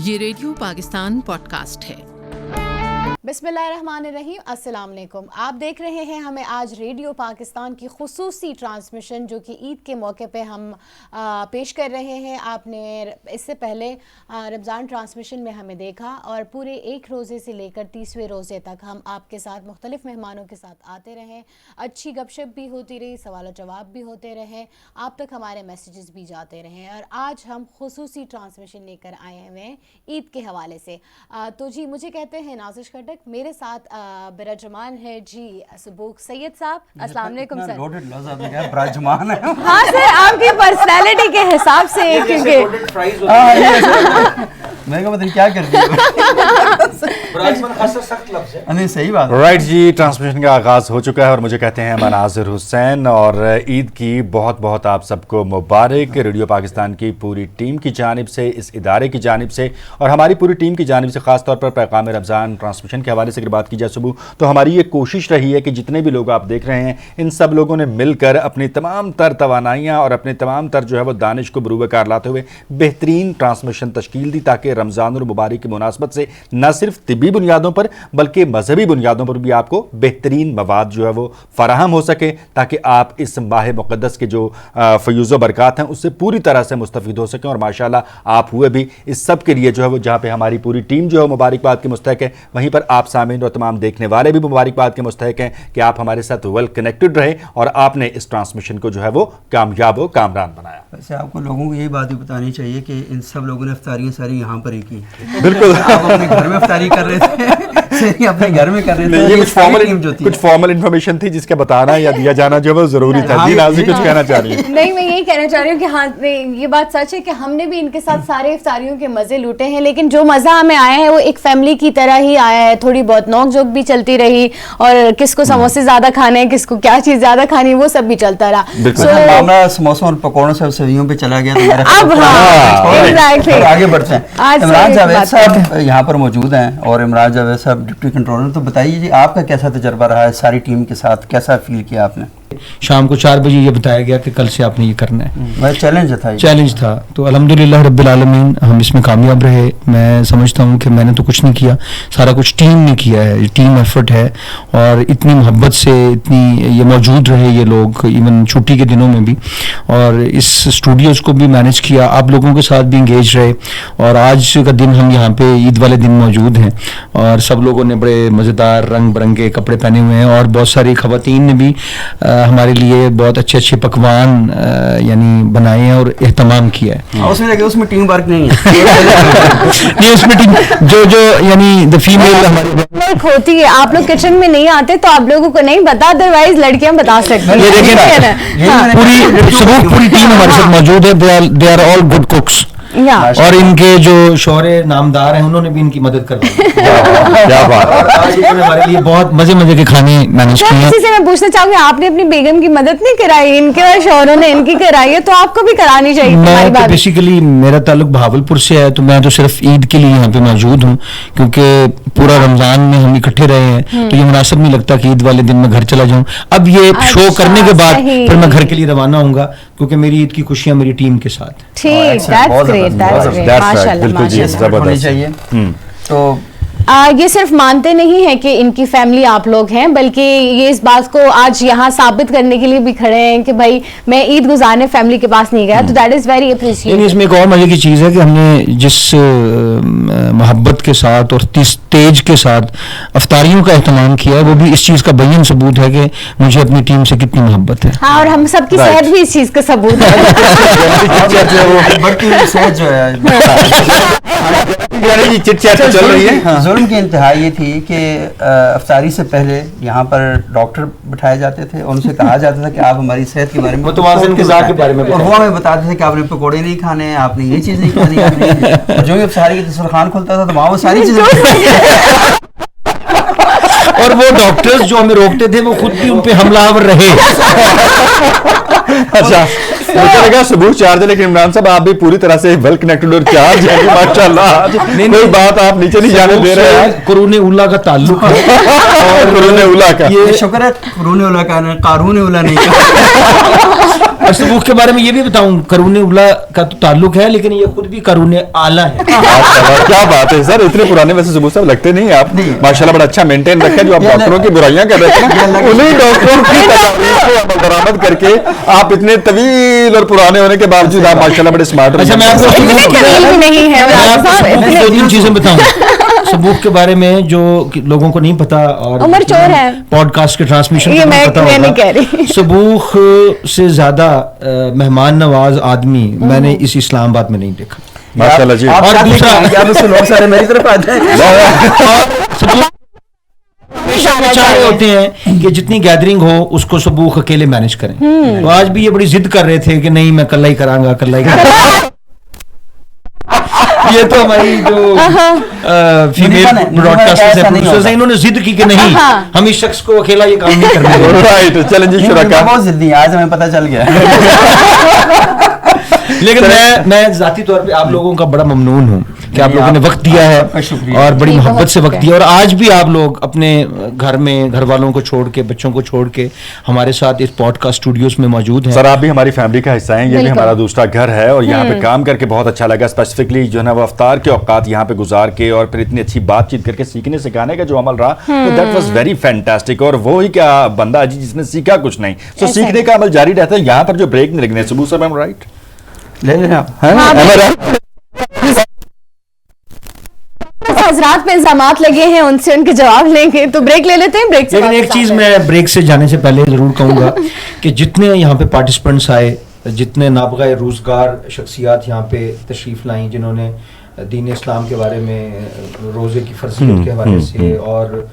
یہ radio Pakistan podcast ہے۔ بسمillahirrahmanirrahیم، السلام علیکم۔ آپ دیکھ رہے ہیں ہمیں آج ریڈیو پاکستان کی خصوصی ٹرانسمیشن جو کہ عید کے موقع پہ ہم پیش کر رہے ہیں۔ آپ نے اس سے پہلے رمضان ٹرانسمیشن میں ہمیں دیکھا اور پورے ایک روزے سے لے کر 30ویں روزے تک ہم آپ کے ساتھ مختلف مہمانوں کے ساتھ آتے رہے، اچھی گپ شپ بھی ہوتی رہی، سوال و جواب بھی ہوتے رہے، آپ تک ہمارے میسیجز بھی جاتے رہے، اور آج ہم خصوصی ٹرانسمیشن لے کر آئے ہوئے ہیں عید کے حوالے سے۔ تو جی مجھے کہتے ہیں نازش کھٹک، میرے ساتھ براجمان ہے جی سبوک سید صاحب۔ السلام علیکم سر۔ براجمان ہے؟ ہاں سر، آپ کی پرسنالٹی کے حساب سے کیونکہ میں کہا پتہ کیا کر نہیں صحیح بات رائٹ جی، ٹرانسمیشن کا آغاز ہو چکا ہے اور مجھے کہتے ہیں مناظر حسین، اور عید کی بہت بہت آپ سب کو مبارک۔ ریڈیو پاکستان کی پوری ٹیم کی جانب سے، اس ادارے کی جانب سے اور ہماری پوری ٹیم کی جانب سے خاص طور پر پیغام رمضان ٹرانسمیشن کے حوالے سے اگر بات کی جائے صبح، تو ہماری یہ کوشش رہی ہے کہ جتنے بھی لوگ آپ دیکھ رہے ہیں ان سب لوگوں نے مل کر اپنی تمام تر توانائیاں اور اپنے تمام تر جو ہے وہ دانش کو بروئے کار لاتے ہوئے بہترین ٹرانسمیشن تشکیل دی، تاکہ رمضان المبارک کی مناسبت سے نہ صرف طبی بنیادوں پر بلکہ مذہبی بنیادوں پر بھی آپ کو بہترین مواد جو ہے وہ فراہم ہو سکے، تاکہ آپ اس ماہ مقدس کے جو فیوز و برکات ہیں اس سے پوری طرح سے مستفید ہو سکیں۔ اور ماشاءاللہ آپ ہوئے بھی اس سب کے لیے جو ہے وہ، جہاں پہ ہماری پوری ٹیم جو ہے مبارکباد کے مستحق ہے، وہیں پر آپ سامعین اور تمام دیکھنے والے بھی مبارکباد کے مستحق ہیں کہ آپ ہمارے ساتھ ویل کنیکٹڈ رہے اور آپ نے اس ٹرانسمیشن کو جو ہے وہ کامیاب و کامران بنایا۔ ویسے آپ کو لوگوں کو یہی بات بھی بتانی چاہیے کہ ان سب لوگوں نے افطاریاں ساری یہاں پر ہی کی۔ بالکل، آپ اپنے گھر میں افطاری کر رہے تھے، اپنے گھر میں کر رہے تھے۔ یہ کچھ فارمل انفارمیشن تھی جس کا بتانا یا دیا جانا جو ہے ضروری تھا۔ جی نازی کچھ کہنا چاہ رہی ہے؟ نہیں، میں یہی کہنا چاہ رہی ہوں کہ ہاں یہ بات سچ ہے کہ ہم نے بھی ان کے ساتھ سارے افطاریوں کے مزے لوٹے ہیں، لیکن جو مزہ ہمیں آیا ہے وہ ایک فیملی کی طرح ہی آیا ہے۔ تھوڑی بہت نوک جھوک بھی چلتی رہی، اور کس کو سموسے زیادہ کھانے ہیں، کس کو کیا چیز زیادہ کھانی ہے، وہ سب بھی چلتا رہا۔ معاملہ سموسوں اور پکوڑوں سے سویوں پہ چلا گیا۔ اب آگے بڑھتے ہیں۔ عمران جاوید صاحب یہاں پر موجود ہیں، اور عمران جاوید صاحب ڈپٹی کنٹرولر۔ تو بتائیے جی آپ کا کیسا تجربہ رہا ہے ساری ٹیم کے ساتھ، کیسا فیل کیا آپ نے؟ شام کو 4 بجے یہ بتایا گیا کہ کل سے آپ نے یہ کرنا ہے۔ چیلنج تھا تو الحمدللہ رب العالمین ہم اس میں کامیاب رہے۔ میں سمجھتا ہوں کہ میں نے تو کچھ نہیں کیا، سارا کچھ ٹیم نے کیا ہے، یہ ٹیم ایفرٹ ہے، اور اتنی محبت سے اتنی یہ موجود رہے یہ لوگ، ایون چھٹی کے دنوں میں بھی، اور اس اسٹوڈیوز کو بھی مینیج کیا، آپ لوگوں کے ساتھ بھی انگیج رہے، اور آج کا دن ہم یہاں پہ عید والے دن موجود ہیں، اور سب لوگوں نے بڑے مزیدار رنگ برنگے کپڑے پہنے ہوئے ہیں، اور بہت ساری خواتین نے بھی ہمارے لیے بہت اچھے اچھے پکوان یعنی بنائے ہیں اور اہتمام کیا ہے۔ اس میں ٹیم ورک نہیں ہے، یہ اس میں ٹیم جو یعنی دا فیمیل ہماری ہوتی ہے۔ آپ لوگ کچن میں نہیں آتے تو آپ لوگوں کو نہیں پتا، ادروائز لڑکیاں بتا سکتی ہیں۔ پوری ٹیم ہمارے ساتھ موجود ہے، دے آر آل گڈ کوکس، اور ان کے جو شوہر نامدار ہیں انہوں نے بھی ان کی مدد کروائی۔ ہمارے لیے بہت مزے مزے کے کھانے مینیج کیے ہیں۔ اسی سے میں پوچھنا چاہوں گی، آپ نے اپنی بیگم کی مدد نہیں کرائی؟ ان کے شوہروں نے ان کی کرائی ہے، تو آپ کو بھی کرانی چاہیے۔ میں بیسیکلی میرا تعلق بہاولپور سے ہے، تو میں تو صرف عید کے لیے یہاں پہ موجود ہوں، کیونکہ پورا رمضان میں ہم اکٹھے رہے ہیں، تو یہ مناسب نہیں لگتا کہ عید والے دن میں گھر چلا جاؤں۔ اب یہ شو کرنے کے بعد پھر میں گھر کے لیے روانہ ہوں گا، کیونکہ میری عید کی خوشیاں میری ٹیم کے ساتھ۔ ٹھیک، تو یہ صرف مانتے نہیں ہیں کہ ان کی فیملی آپ لوگ ہیں، بلکہ یہ اس بات کو آج یہاں ثابت کرنے کے لیے بھی کھڑے ہیں کہ بھائی میں عید گزارنے فیملی کے پاس نہیں گیا، تو دیٹ از ویری اپریشیٹ۔ اس میں ایک اور مزے کی چیز ہے کہ ہم نے جس محبت کے ساتھ اور تیج کے ساتھ افطاریوں کا اہتمام کیا ہے، وہ بھی اس چیز کا بین ثبوت ہے کہ مجھے اپنی ٹیم سے کتنی محبت ہے۔ ہاں، اور ہم سب کی صحت بھی اس چیز کا ثبوت ہے۔ ظلم کی انتہا یہ تھی کہ افطاری سے پہلے یہاں پر ڈاکٹر بٹھائے جاتے تھے، ان سے کہا جاتا تھا کہ آپ ہماری صحت کے بارے میں، متوازن غذا کے بارے میں، اور وہ ہمیں بتاتے تھے کہ آپ نے پکوڑے نہیں کھانے ہیں، آپ نے یہ چیز نہیں کھانی۔ جو بھی افطاری کا دسترخوان کھلتا تھا تو وہاں وہ ساری چیزیں، اور وہ ڈاکٹرز جو ہمیں روکتے تھے وہ خود بھی ان پہ حملہ آور رہے۔ اچھا، مجھے لگا ثبوت چارج ہے، لیکن عمران صاحب آپ بھی پوری طرح سے ویل کنیکٹڈ اور چارج ہیں ماشاءاللہ۔ کوئی بات آپ نیچے نہیں جانے دے رہے ہیں۔ قرون اولا کا تعلق ہے، اور قرون اولا کا یہ شکر ہے قرون اولا کا، قارون اولا نہیں کا۔ और सबूख के बारे में ये भी बताऊं, करून उला का तो ताल्लुक है, लेकिन ये खुद भी करून आला है। क्या बात है सर, इतने पुराने वैसे सबूख साहब लगते नहीं आप, माशाल्लाह बड़ा अच्छा मेंटेन रखा है। जो आप डॉक्टरों की बुराइयां कर रहे हैं उन्हीं डॉक्टरों की तजावीज़ को बरामद करके आप इतने तवील और पुराने होने के बावजूद आप माशाल्लाह बड़े स्मार्ट। अच्छा, मैं आपको नहीं है, दो तीन चीजें बताऊं सबूख के बारे में जो लोगों को नहीं पता, और उमर चोर है पॉडकास्ट के ट्रांसमिशन ये मैं नहीं कह रही। सबूख से ज्यादा मेहमान नवाज आदमी मैंने इस इस्लामाबाद में नहीं देखा, माशाल्लाह जी। और दूसरा लोग सारे मेरी तरफ आते हैं। चाह रहे होते हैं कि जितनी गैदरिंग हो उसको सबूख अकेले मैनेज करें, तो आज भी ये बड़ी जिद कर रहे थे कि नहीं मैं कल्ला ही करांगा, कल्ला ही करांगा। ये तो हमारी जो फीमेल ब्रॉडकास्टर्स हैं, इन्होंने जिद की कि नहीं, हम इस शख्स को अकेला ये काम नहीं करने। राइट, चैलेंजिंग शुरा बहुत जिद्दी है, आज हमें पता चल गया। लेकिन मैं जाती तौर पे आप लोगों का बड़ा ममनून हूँ कि आप लोगों ने वक्त दिया है और बड़ी मोहब्बत से वक्त दिया, और आज भी आप लोग अपने घर में घर वालों को छोड़ के, बच्चों को छोड़ के हमारे साथ इस पॉडकास्ट स्टूडियोज में मौजूद हैं। सर आप भी हमारी फैमिली का हिस्सा हैं, ये भी हमारा दूसरा घर है, और यहाँ पे काम करके बहुत अच्छा लगा। स्पेसिफिकली जो है ना वो अफ्तार के औकात यहाँ पे गुजार के और फिर इतनी अच्छी बातचीत करके सीखने सिखाने का जो अमल रहा, तो दैट वाज वेरी फैंटास्टिक। और वो ही क्या बंदा जी जिसने सीखा कुछ नहीं, तो सीखने का अमल जारी रहता है। यहाँ पर जो ब्रेक नहीं लगने, सुबह सर राइट ले लेना आप। हजरात पे इल्जामात लगे हैं, उनसे उनके जवाब लेंगे, तो ब्रेक ले लेते हैं। ब्रेक से लेकिन एक चीज मैं ब्रेक से जाने से पहले जरूर कहूंगा कि जितने यहाँ पे पार्टिसिपेंट्स आए, जितने नाबगा रोजगार शख्सियात यहाँ पे तशरीफ लाई, जिन्होंने दीन इस्लाम के बारे में, रोज़े की फर्जियत के हवाले से और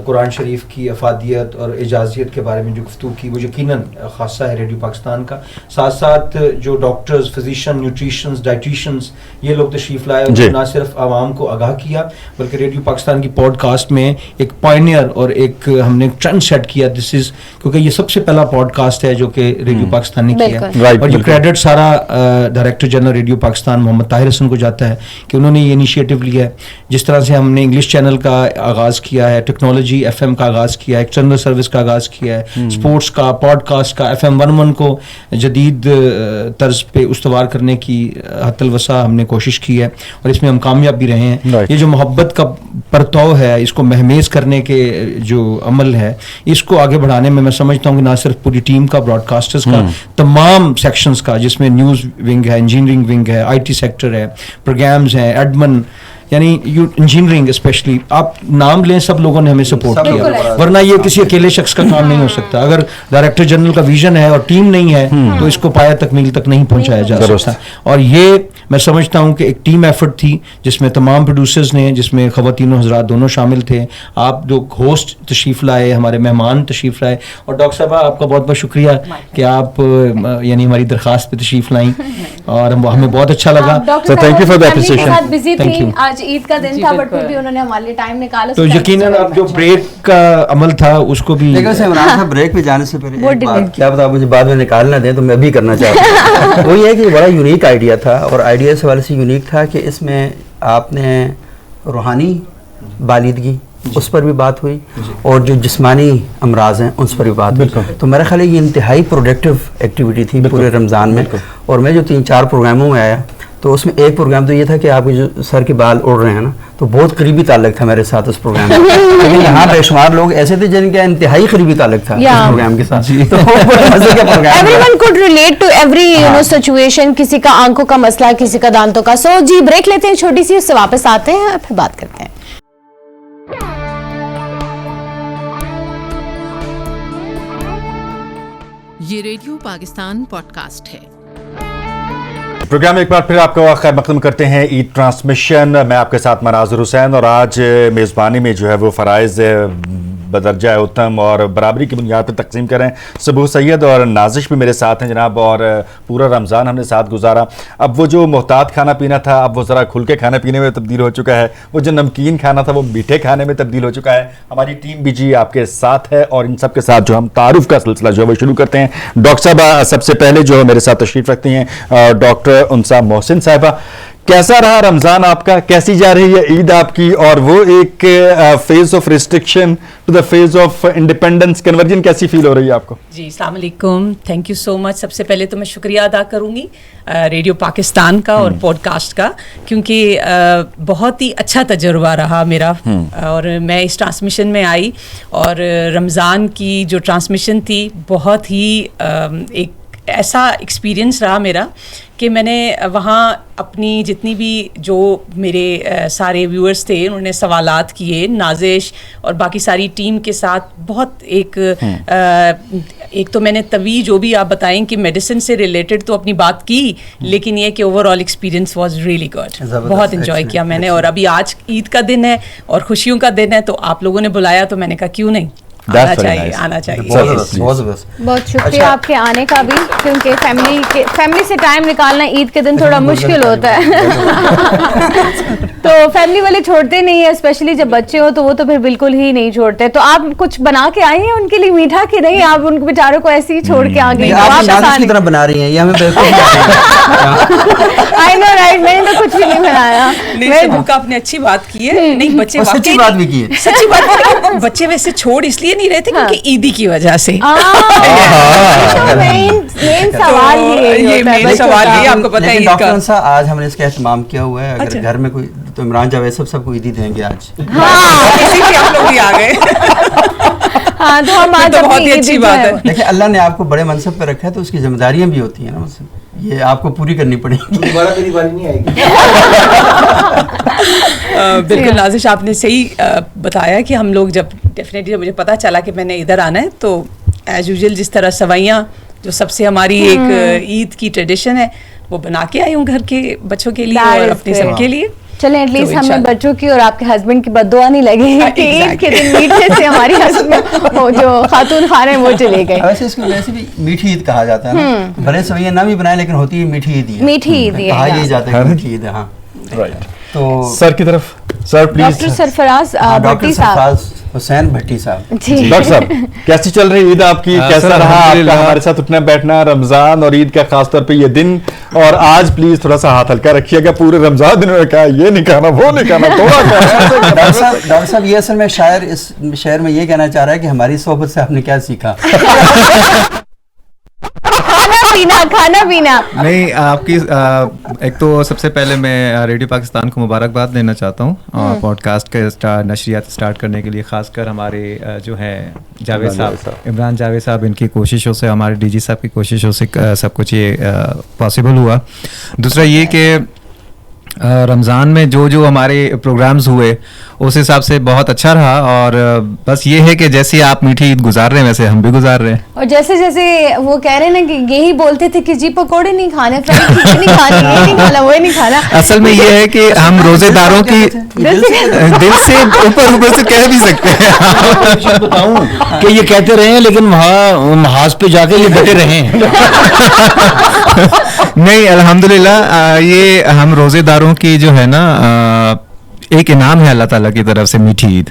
कुरान शरीफ की अफादियत और एजाजियत के बारे में जो गुफ्तगू की, वो यकीनन खासा है रेडियो पाकिस्तान का। साथ साथ जो डॉक्टर्स, फिजिशियन, न्यूट्रिशंस, डाइटिशियंस, ये लोग तशरीफ लाए और ना सिर्फ आवाम को आगाह किया, बल्कि रेडियो पाकिस्तान की पॉडकास्ट में एक पायनियर और एक हमने एक ट्रेंड सेट किया। दिस इज़ क्योंकि ये सबसे पहला पॉडकास्ट है जो कि रेडियो पाकिस्तान ने किया, और ये क्रेडिट सारा director general radio Pakistan Mohammad Tahir Hasan को जाता है कि उन्होंने ये इनिशिएटिव लिया है। जिस तरह से हमने इंग्लिश चैनल का आगाज़ किया है, टेक्नोलॉजी FM का आगाज़ किया है, एक्सटर्नल सर्विस का आगाज़ किया है, स्पोर्ट्स का, पॉडकास्ट का, FM 11 को जदीद तर्ज पे उस्तवार करने की हतल वसा हमने कोशिश की है, और इसमें हम कामयाब भी रहे हैं। ये जो मोहब्बत का परतव है, इसको महमेज करने के जो अमल है, इसको आगे बढ़ाने में मैं समझता हूँ कि ना सिर्फ पूरी टीम का, ब्रॉडकास्टर्स का, तमाम सेक्शंस का, जिसमें न्यूज़ विंग है, इंजीनियरिंग विंग है, IT सेक्टर है, प्रोग्राम्स हैं, एडमन, यानी इंजीनियरिंग स्पेशली, आप नाम लें, सब लोगों ने हमें सपोर्ट किया, वरना ये किसी अकेले शख्स का काम नहीं हो सकता। अगर डायरेक्टर जनरल का विजन है और टीम नहीं है तो इसको पाया तकमील तक नहीं पहुंचाया जा सकता। और ये मैं समझता हूं कि एक टीम एफर्ट थी, जिसमें तमाम प्रोड्यूसर्स ने, जिसमें ख़वातीन हज़रात दोनों शामिल थे। आप जो होस्ट तशरीफ़ लाए, हमारे मेहमान तशरीफ़ लाए, और डॉक्टर साहब आपका बहुत बहुत शुक्रिया कि आप यानी हमारी दरख्वास्त पे तशरीफ़ लाई, और हमें बहुत अच्छा लगा। Thank you for the appreciation. Thank you. आज ईद का दिन था, बट फिर भी उन्होंने हमारे लिए टाइम निकाला, तो यकीनन अब जो ब्रेक का अमल था उसको भी, लेकिन इमरान साहब ब्रेक पे जाने से पहले क्या पता मुझे बाद में निकालना दें तो मैं भी करना चाहता हूँ। वो ये है कि बड़ा यूनिक आइडिया था, और आइडिया इस हवाले से यूनिक था कि इसमें आपने रूहानी बालिदगी उस पर भी बात हुई, और जो जिस्मानी अमराज हैं उस पर भी बात हुई। तो मेरा ख्याल है ये इंतहाई प्रोडक्टिव एक्टिविटी थी पूरे रमज़ान में। और मैं जो 3-4 प्रोग्रामों में आया, तो उसमें एक प्रोग्राम तो ये था कि आपके जो सर के बाल उड़ रहे हैं ना, तो बहुत करीबी ताल्लुक था मेरे साथ उस प्रोग्राम में। लेकिन यहाँ बेशुमार लोग ऐसे थे जिनका इंतहाई करीबी ताल्लुक था इस प्रोग्राम के साथ। तो मजे का program, everyone could relate to every situation, किसी का आंखों का मसला, किसी का दांतों का। सो जी ब्रेक लेते हैं छोटी सी, उससे वापस आते हैं, फिर बात करते हैं। ये रेडियो पाकिस्तान पॉडकास्ट है। प्रोग्राम एक बार फिर आपका खैर मकदम करते हैं ईद ट्रांसमिशन। मैं आपके साथ मनाज़िर हुसैन, और आज मेज़बानी में जो है वो फ़राइज़ बदरजा उत्तम और बराबरी की बुनियाद पर तकसीम करें। सबूह सैयद और नाजिश भी मेरे साथ हैं जनाब, और पूरा रमज़ान हमने साथ गुजारा। अब वो जो मोहतात खाना पीना था, अब वो ज़रा खुल के खाने पीने में तब्दील हो चुका है। वो जो नमकीन खाना था वो मीठे खाने में तब्दील हो चुका है। हमारी टीम भी जी आपके साथ है, और इन सब के साथ जो हम तारुफ का सिलसिला जो है वो शुरू करते हैं। डॉक्टर साहबा सबसे पहले जो है मेरे साथ तशरीफ़ रखती हैं, डॉक्टर उनसा मोहसिन साहिबा। कैसा रहा रमजान आपका, कैसी जा रही है ईद आपकी, और वो एक phase of restriction to the phase of independence conversion कैसी फील हो रही है आपको? जी अस्सलाम वालेकुम, थैंक यू सो मच। सबसे पहले तो मैं शुक्रिया अदा करूँगी रेडियो पाकिस्तान का और पॉडकास्ट का, क्योंकि बहुत ही अच्छा तजुर्बा रहा मेरा। और मैं इस ट्रांसमिशन में आई और रमज़ान की जो ट्रांसमिशन थी बहुत ही एक ऐसा एक्सपीरियंस रहा मेरा कि मैंने वहाँ अपनी जितनी भी जो मेरे सारे व्यूअर्स थे उन्होंने सवालात किए, नाजिश और बाकी सारी टीम के साथ बहुत एक तो मैंने तभी जो भी आप बताएं कि मेडिसिन से रिलेटेड तो अपनी बात की, लेकिन ये कि overall experience was really good, बहुत इन्जॉय किया मैंने। और अभी आज ईद का दिन है और खुशियों का दिन है, तो आप लोगों ने बुलाया तो मैंने कहा क्यों नहीं, आना चाहिए, आना चाहिए। बहुत शुक्रिया आपके आने का भी, क्योंकि फैमिली से टाइम निकालना ईद के दिन थोड़ा मुश्किल होता है तो फैमिली वाले छोड़ते नहीं है, स्पेशली जब बच्चे हो तो वो तो फिर बिल्कुल ही नहीं छोड़ते। तो आप कुछ बना के आई हैं उनके लिए मीठा कि नहीं, आप उनके बेचारों को ऐसे ही छोड़ के आ गई? आप तरह बना रही हैं, ये हमें आई नो राइट, मैंने तो कुछ भी नहीं बनाया। मैं आपने अच्छी बात की है, नहीं बच्चे सच्ची बात भी की है, सच्ची बात, बच्चे वैसे छोड़ इसलिए नहीं रहते क्योंकि ईदी की वजह से। मेन सवाल ये सवाल ये आपको पता है डॉक्टर साहब आज हमने इसका एहतमाम किया हुआ है, अगर घर में कोई तो इमरान जावेद सबको ईदी देंगे आज। इसीलिए आप लोग भी आ गए। हाँ तो हम आज तो बहुत ही अच्छी बात है। देखिए अल्लाह ने आपको बड़े मनसब पे रखा है तो उसकी जिम्मेदारियां भी होती हैं ना, ये आपको पूरी करनी पड़ेगी। दोबारा मेरी बारी नहीं आएगी। बिल्कुल नाजिश, आपने सही बताया कि हम लोग जब डेफिनेटली मुझे पता चला कि मैंने इधर आना है तो एज यूजुअल जिस तरह सवाइयाँ जो सबसे हमारी एक ईद की ट्रेडिशन है वो बना के आई हूँ घर के बच्चों के लिए और अपने सबके लिए। चलें एटलीस्ट हमें बच्चों की और आपके हस्बैंड की बद्दुआ नहीं लगेगी कि ईद के दिन मीठे से हमारी हस्बैंड वो जो खातून खाने वो चले गए। वैसे इसको वैसे भी मीठी ईद कहा जाता है ना, भले सवैया ना भी बनाए लेकिन होती है मीठी ईद ही है, मीठी ईद ही कहा ये जाता है मीठी ईद है। हाँ राइट, तो सर की तरफ, सर प्लीज। डॉक्टर सरफराज भट्टी साहब, हुसैन भट्टी साहब जी। डॉक्टर साहब कैसी चल रही ईद आपकी, कैसा रहा आपका हमारे साथ उठना बैठना रमजान और ईद का खास तौर पे ये दिन? और आज प्लीज थोड़ा सा हाथ हल्का रखिएगा, पूरे रमजान दिन में कहा ये नहीं खाना वो नहीं खाना थोड़ा डॉक्टर साहब ये असल में शायर इस शेर में ये कहना चाह रहा है कि हमारी सोहबत से आपने क्या सीखा? खाना पीना नहीं, आपकी एक तो सबसे पहले मैं रेडियो पाकिस्तान को मुबारकबाद देना चाहता हूँ पॉडकास्ट के नशरियात स्टार्ट करने के लिए, खासकर हमारे जो है जावेद साहब, इमरान जावेद साहब, इनकी कोशिशों से, हमारे डीजी साहब की कोशिशों से सब कुछ ये पॉसिबल हुआ। दूसरा ये कि रमज़ान में जो हमारे प्रोग्राम्स हुए उस हिसाब से बहुत अच्छा रहा, और बस ये है कि जैसे आप मीठी ईद गुजार रहे हैं वैसे हम भी गुजार रहे हैं। और जैसे जैसे वो कह रहे हैं ना कि यही बोलते थे कि जी पकौड़े नहीं खाने, फ्राइड चिकन नहीं खानी, ये नहीं खाना, वो नहीं खाना। असल में ये है कि हम रोजेदारों की दिल से ऊपर से कह भी सकते हैं। बताऊं कि ये कहते रहे हैं लेकिन वहाँ महाज पे जाके ये डटे रहे हैं। नहीं, अल्हम्दुलिल्लाह ये हम रोजेदारों की जो है ना एक इनाम है अल्लाह ताला की तरफ से मीठी ईद,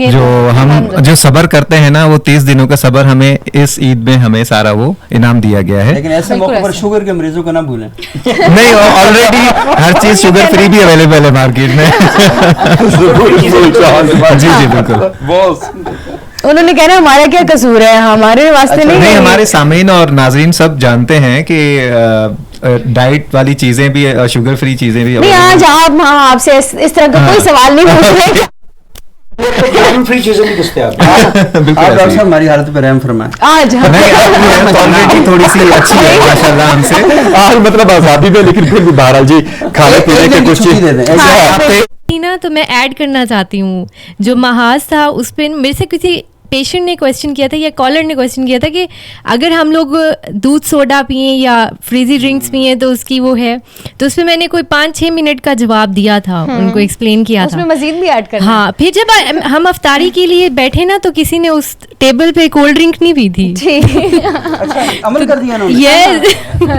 जो हम जो सब्र करते हैं ना, वो 30 दिनों का सब्र हमें इस ईद में हमें सारा वो इनाम दिया गया है। लेकिन ऐसे मौके पर शुगर के मरीजों को ना भूलें। नहीं, ऑलरेडी हर चीज शुगर फ्री भी अवेलेबल है मार्केट में। जी जी बिल्कुल। उन्होंने कहना हमारा क्या कसूर है, हमारे वास्ते नहीं। हमारे सामीन और नाजरीन सब जानते हैं कि डाइट वाली चीजें भी, शुगर फ्री चीजें भी नहीं। आज आप आपसे इस तरह का कोई सवाल नहीं पूछ रहे। फ्री चीजें भी दस्तयाब डॉक्टर साहब हमारी हालत पे रहम फरमाएं। आज ऑलरेडी थोड़ी सी अच्छी है माशाल्लाह हमसे, आज मतलब आजादी में, लेकिन फिर भी बहरहाल जी खाने पीने के कुछ दे दें। ना तो मैं ऐड करना चाहती हूँ, जो महाज था उस पर मेरे से किसी पेशेंट ने क्वेश्चन किया था या कॉलर ने क्वेश्चन किया था कि अगर हम लोग दूध सोडा पिए या फ्रीजी ड्रिंक्स पिए तो उसकी वो है, तो उसमें मैंने कोई 5-6 मिनट का जवाब दिया था, उनको एक्सप्लेन किया उसमें था। मजीद भी ऐड करना। हाँ, फिर जब हम अफ्तारी के लिए बैठे ना तो किसी ने उस टेबल पे कोल्ड ड्रिंक नहीं पी थी। अच्छा, अमल कर दिया उन्होंने।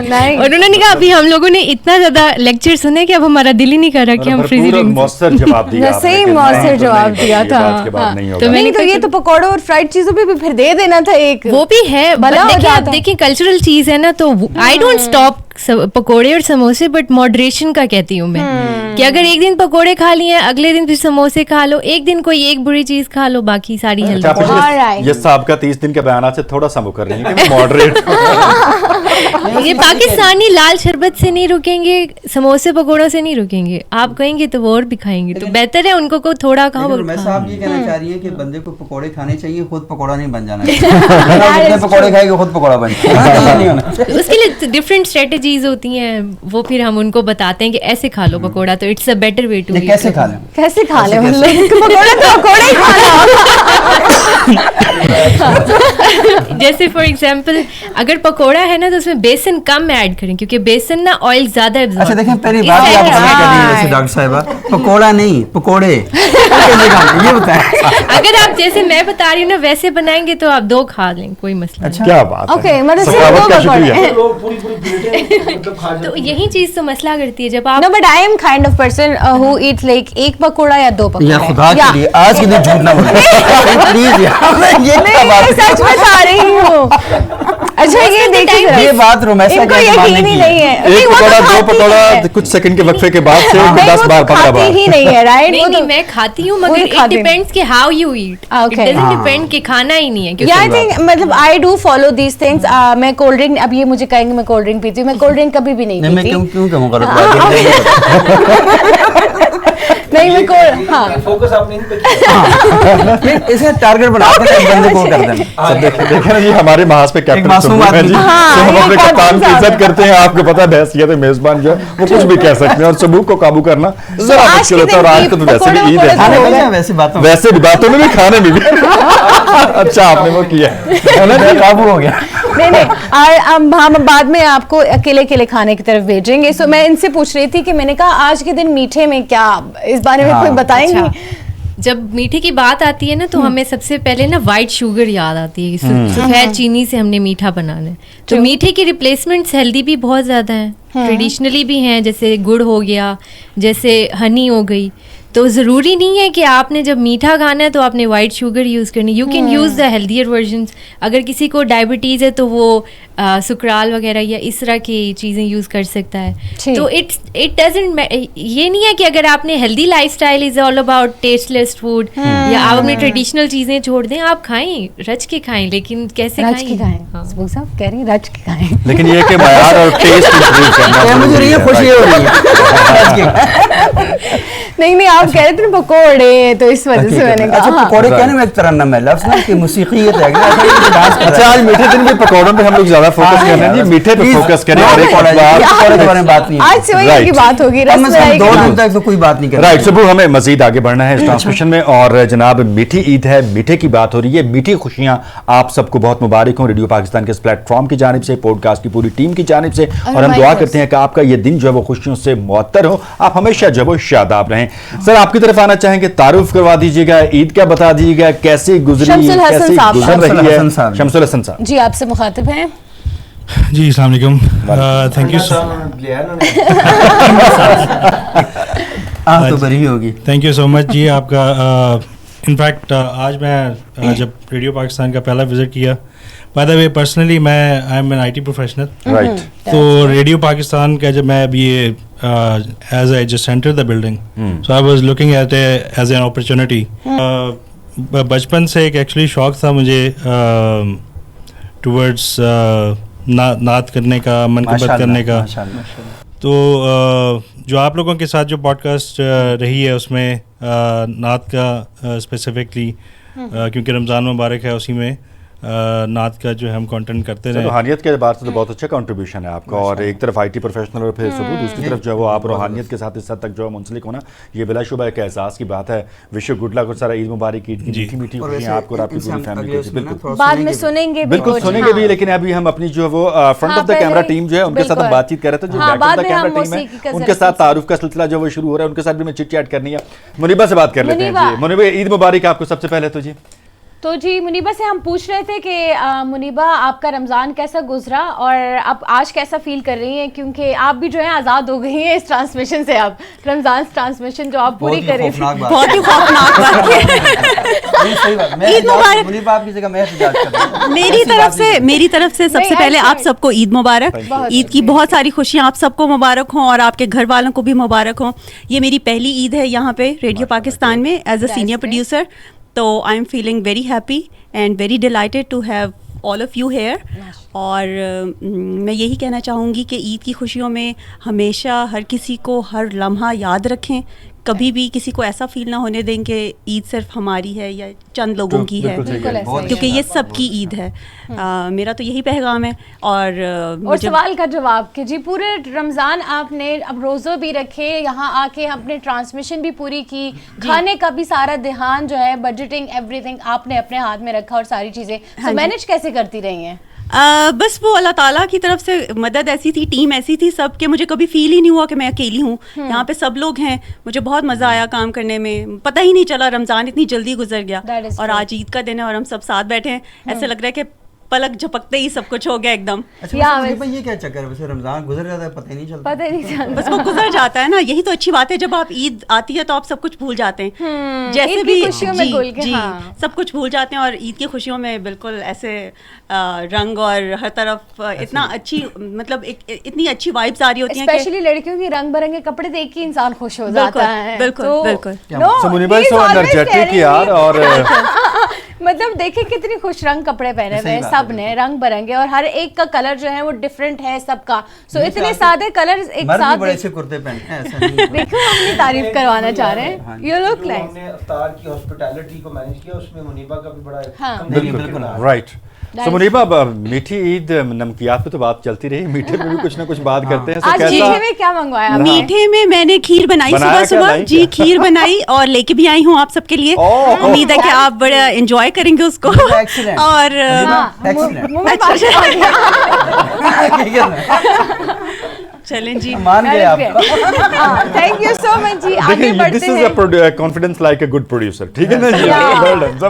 नहीं, और उन्होंने कहा अभी हम लोगों ने इतना ज्यादा लेक्चर सुने कि अब हमारा दिल ही नहीं कर रहा कि हम फ्रीजी ड्रिंक। मौसर जवाब दिया, सही मौसर जवाब दिया था। तो मैंने तो ये तो पकौड़े और फ्राइड चीजों पे भी फिर दे देना था एक, वो भी है। भला हो देखिए, आप जाता। देखिए कल्चरल चीज है ना, तो आई डोंट स्टॉप पकोड़े और समोसे, बट मॉडरेशन का कहती हूँ मैं कि अगर एक दिन पकोड़े खा लिए, अगले दिन फिर समोसे खा लो, एक दिन कोई एक बुरी चीज खा लो, बाकी सारी हेल्दी। Alright. ये साहब का 30 दिन के बयान से थोड़ा सा मुकर रही है कि मॉडरेट। ये पाकिस्तानी लाल शरबत से नहीं रुकेंगे, समोसे पकोड़ों से नहीं रुकेंगे, आप कहेंगे तो वो और भी खाएंगे, तो बेहतर है उनको को थोड़ा खाओ। मैं साहब ये कहना चाह रही है कि बंदे को पकोड़े खाने चाहिए, खुद पकोड़ा नहीं बन जाना चाहिए। पकोड़े खाएगा खुद पकोड़ा बन जाए। उसके लिए डिफरेंट स्ट्रेटजीज होती हैं, वो फिर हम उनको बताते हैं कि ऐसे खा लो पकोड़ा, तो it's a better way to. कैसे खा लें? कैसे खा ले मतलब पकोड़े तो पकोड़े ही खाना। जैसे फॉर एग्जांपल अगर पकोड़ा है ना तो उसमें बेसन कम ऐड करें, क्योंकि बेसन ना ऑयल ज्यादा एब्जॉर्ब। अच्छा देखें, पहली बात आप हमें कर रही हैं वैसे डॉक्टर साहिबा, पकोड़ा नहीं पकोड़े ये बताएं। अगर आप जैसे मैं बता रही हूँ ना वैसे बनाएंगे तो आप 2 खा लें, कोई मसला नहीं। क्या बात है। ओके, मतलब सखावत सिर्फ का 2 शुक्रिया। पकोड़े। तो यही चीज तो मसला करती है जब आप No, but I am kind of person who eats like एक पकोड़ा या 2 पकोड़े। या खुदा के लिए आज के दिन झूठ ना बोले प्लीज यार, ये क्या नहीं, बात मैं है? सच बता रही हूँ। अच्छा ये देखिए जरा, ये बात रोमैसा इनको के यकीन मानने ही की नहीं है। एक नहीं, वो तो पकौड़ा, 2 खाती पकौड़ा है। कुछ सेकंड के वक्फे के बाद से नहीं, 10 वो बार तो पकड़ा खाती बार। ही नहीं है, राइट? नहीं वो नहीं तो मैं खाती हूँ, वो मगर तो इट खाती नहीं। डिपेंड्स कि how you eat, it Okay. Doesn't depend कि खाना ही नहीं है क्योंकि Yeah, I think मतलब I do follow these things. मैं कोल्ड ड्रिंक, अब ये मुझे कहेंगे मैं कोल्ड ड्रिंक पीती हूँ, मैं कोल्ड ड्रिंक कभी भी नहीं नहीं मैं पीती। क्यों कहूँ गलत बात नहीं मैं कोल्ड, हाँ इसे टारगेट बनाते हैं बंदे को कर दें। सब देखे ना जी, हमारे महाज पे कैप्टन मासूम सुबू है आदमी। जी, हाँ, तो हम ये अपने कैप्टन कप्तान की साहब इज्जत है। करते हैं। आपको पता है हैसियत है मेजबान जो है वो कुछ भी कह सकते हैं, और सबूत को काबू करना जरा आज मुश्किल के होता है। और दिन आज तो वैसे भी ईद है, खाने में वैसे बातों में वैसे भी बातों में भी खाने में भी। अच्छा आपने वो किया काबू हो गया। नहीं नहीं, और हम बाद में आपको अकेले अकेले खाने की तरफ भेजेंगे। सो मैं इनसे पूछ रही थी कि मैंने कहा आज के दिन मीठे में क्या, इस बारे में कोई बताएंगी? अच्छा, जब मीठे की बात आती है ना तो हमें सबसे पहले ना वाइट शुगर याद आती है, सफेद चीनी से हमने मीठा बनाना है। तो मीठे की रिप्लेसमेंट्स हेल्दी भी बहुत ज़्यादा हैं, ट्रेडिशनली भी हैं, जैसे गुड़ हो गया, जैसे हनी हो गई। तो ज़रूरी नहीं है कि आपने जब मीठा खाना है तो आपने वाइट शुगर यूज़ करनी, you can use the healthier versions. अगर किसी को डायबिटीज़ है तो वो सुकराल वगैरह या इस तरह की चीज़ें यूज़ कर सकता है। तो इट डजंट, ये नहीं है कि अगर आपने healthy lifestyle is all about tasteless food या आप अपनी ट्रेडिशनल चीज़ें छोड़ दें, आप खाएं, रच के खाएं, लेकिन कैसे रच के खाएं। हाँ। सबूक साहब कह रही हैं रच के खाएं। लेकिन ये कि मयार और टेस्ट इंप्रूव करना मुझे जरूरी ये है। खुशी हो रही है। नहीं आप कह रहे थे ना पकोड़े, तो इस वजह से मैंने अच्छा कहा पकोड़े कहने में एक तरन्नुम है, लफ्ज़ ना कि मूसीक़ियत है। अच्छा आज मीठे दिन के पकौड़ों पे हम लोग ज्यादा फोकस कर रहे हैं जी, मीठे पे फोकस करें। और एक पकोड़े के बारे में बात नहीं आज सेवई की Right. बात होगी, हम रसमलाई की 2 बात। दिन तक तो कोई बात नहीं कर राइट सुबह हमें मजीद आगे बढ़ना है इस ट्रांसमिशन में। और जनाब मीठी ईद है, मीठे की बात हो रही है, मीठी खुशियां आप सबको बहुत मुबारक हो रेडियो पाकिस्तान के इस प्लेटफॉर्म की जानिब से, पॉडकास्ट की पूरी टीम की जानिब से। और हम दुआ करते हैं कि आपका ये दिन जो है वो खुशियों से मुअत्तर हो, आप हमेशा जो है वो शादाब रहें। सर आपकी तरफ आना चाहेंगे, तारुफ करवा दीजिएगा, ईद क्या बता दीजिएगा, कैसे गुजरी, शम्सुल हसन कैसे साहब। गुजर रही है? हसन साहब। शम्सुल हसन साहब जी आपसे मुखातिब हैं। जी अस्सलाम वालेकुम, थैंक यू तो बरी होगी। थैंक यू सो मच जी आपका। इनफैक्ट आज मैं जब रेडियो पाकिस्तान का पहला विज़िट किया, बाय द वे पर्सनली मैं I am an IT professional, right, तो रेडियो पाकिस्तान का जब मैं अभी as I just enter the building, so I was looking at as an opportunity. बचपन से एक एक्चुअली शौक था मुझे टुवर्ड्स नात करने का, मनकबत करने का। तो जो आप लोगों के साथ जो पॉडकास्ट रही है उसमें नात का स्पेसिफिकली, क्योंकि रमज़ान मुबारक है, उसी में नात का जो है हम कंटेंट करते रहे। रूहानियत के एतबार से तो बहुत अच्छा कंट्रीब्यूशन है आपका। और एक तरफ IT प्रोफेशनल और फिर सबूत, दूसरी तरफ जो है वो आप रूहानियत के साथ इस हद तक जो है मुंसलिक होना, ये बिलाशुबा एक एहसास की बात है। विश यू गुड लक और सारा ईद मुबारक, ईद की मीठी मीठी खुशियां आपको और आपकी पूरी फैमिली को। बिल्कुल बाद में सुनेंगे भी बिल्कुल कुछ, सुनेंगे हाँ। भी, लेकिन अभी हम अपनी जो वो फ्रंट ऑफ द पहले कैमरा टीम जो है उनके साथ हम बिल्कुल। बातचीत कर रहे थे। जो हाँ, बैक ऑफ बाद द में कैमरा हम टीम मौसीकी का है उनके जरा साथ तारुफ का सिलसिला जो वो शुरू हो रहा है, उनके साथ भी मैं चिट चैट करनी है। मुनीबा से बात कर लेते हैं मुनीबा। जी। मुनीबा ईद मुबारक आपको सबसे पहले तो जी। تو جی منیبہ سے ہم پوچھ رہے تھے کہ منیبہ آپ کا رمضان کیسا گزرا اور آپ آج کیسا فیل کر رہی ہیں, کیونکہ آپ بھی جو ہے آزاد ہو گئی ہیں اس ٹرانسمیشن سے. آپ رمضان ٹرانسمیشن جو آپ پوری کر رہی تھی, بہت ہی خوفناک بات ہے. عید مبارک. منیبہ آپ کی جگہ میں احتجاج کر رہا ہوں. میری طرف سے سب سے پہلے آپ سب کو عید مبارک. عید کی بہت ساری خوشیاں آپ سب کو مبارک ہوں اور آپ کے گھر والوں کو بھی مبارک ہوں. یہ میری پہلی عید ہے یہاں پہ ریڈیو پاکستان میں ایز اے سینئر پروڈیوسر. تو I am feeling very happy and very delighted to have all of you here. اور میں یہی کہنا چاہوں گی کہ عید کی خوشیوں میں ہمیشہ ہر کسی کو ہر لمحہ یاد رکھیں. کبھی بھی کسی کو ایسا فیل نہ ہونے دیں کہ عید صرف ہماری ہے یا چند لوگوں کی ہے, کیونکہ یہ سب کی عید ہے. میرا تو یہی پیغام ہے. اور سوال کا جواب کہ جی پورے رمضان آپ نے اب روزے بھی رکھے, یہاں آ کے اپنے ٹرانسمیشن بھی پوری کی, کھانے کا بھی سارا دھیان جو ہے بجٹنگ ایوری تھنگ آپ نے اپنے ہاتھ میں رکھا اور ساری چیزیں مینیج کیسے کرتی رہی ہیں؟ بس وہ اللہ تعالیٰ کی طرف سے مدد ایسی تھی, ٹیم ایسی تھی سب کہ مجھے کبھی فیل ہی نہیں ہوا کہ میں اکیلی ہوں. یہاں پہ سب لوگ ہیں. مجھے بہت مزہ آیا کام کرنے میں, پتہ ہی نہیں چلا رمضان اتنی جلدی گزر گیا. اور آج عید کا دن ہے اور ہم سب ساتھ بیٹھے ہیں, ایسے لگ رہا ہے کہ پلک جھپکتے ہی سب کچھ ہو گیا ایک دم. یہ کیا چکر ہے, ویسے رمضان گزر جاتا ہے پتہ ہی نہیں چلتا. بس وہ گزر جاتا ہے نا, یہی تو اچھی بات ہے. جب آپ عید آتی ہے تو آپ سب کچھ بھول جاتے ہیں, جیسے بھی جی سب کچھ بھول جاتے ہیں. اور عید کی خوشیوں میں بالکل ایسے رنگ اور ہر طرف اتنا اچھی مطلب اتنی اچھی وائبس آ رہی ہوتی ہیں, اسپیشلی لڑکیوں کی رنگ برنگے کپڑے دیکھ کے انسان خوش ہو جاتا ہے. بالکل بالکل. مطلب دیکھیں کتنی خوش رنگ کپڑے پہنے ہوئے سب نے, رنگ برنگے, اور ہر ایک کا کلر جو ہے وہ ڈفرینٹ ہے سب کا. سو اتنے سادے کلر ایک ساتھ بڑے سے کرتے پہنتے ہیں, ایسا نہیں. دیکھو ہم اپنی تعریف کروانا چاہ رہے ہیں. یو لک لائک ہم نے افطار کی ہاسپٹیلٹی کو مینیج کیا, اس میں منیبہ کا بھی بڑا بالکل رائٹ. سو منیبہ میٹھی عید نمکیات پہ تو بات چلتی رہی, میٹھے میں بھی کچھ نہ کچھ بات کرتے ہیں. آج میٹھے میں کیا منگوایا؟ میٹھے میں میں نے کھیر بنائی صبح صبح. جی کھیر بنائی اور لے کے بھی آئی ہوں آپ سب کے لیے. امید ہے کہ آپ بڑا انجوائے کریں گے اس کو. اور چلیں جی مان گئے آپ. تھینک یو سو مچ جی. آگے بڑھتے ہیں. Confidence like a good producer. ٹھیک ہے نا جی,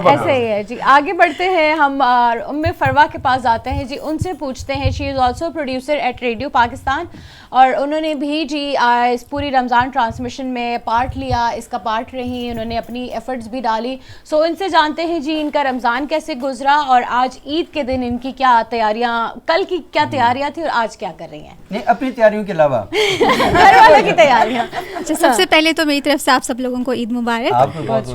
ایسے ہی ہے جی. آگے بڑھتے ہیں, ہم ام فروا کے پاس آتے ہیں جی, ان سے پوچھتے ہیں. She is also producer at radio Pakistan اور انہوں نے بھی جی اس پوری رمضان ٹرانسمیشن میں پارٹ لیا, اس کا پارٹ رہی, انہوں نے اپنی ایفرٹس بھی ڈالی. سو ان سے جانتے ہیں جی ان کا رمضان کیسے گزرا اور آج عید کے دن ان کی کیا تیاریاں, کل کی کیا تیاریاں تھی اور آج کیا کر رہی ہیں. نہیں اپنی تیاریوں کے علاوہ گھر والوں کی تیاریاں. اچھا, سب سے پہلے تو میری طرف سے آپ سب لوگوں کو عید مبارک.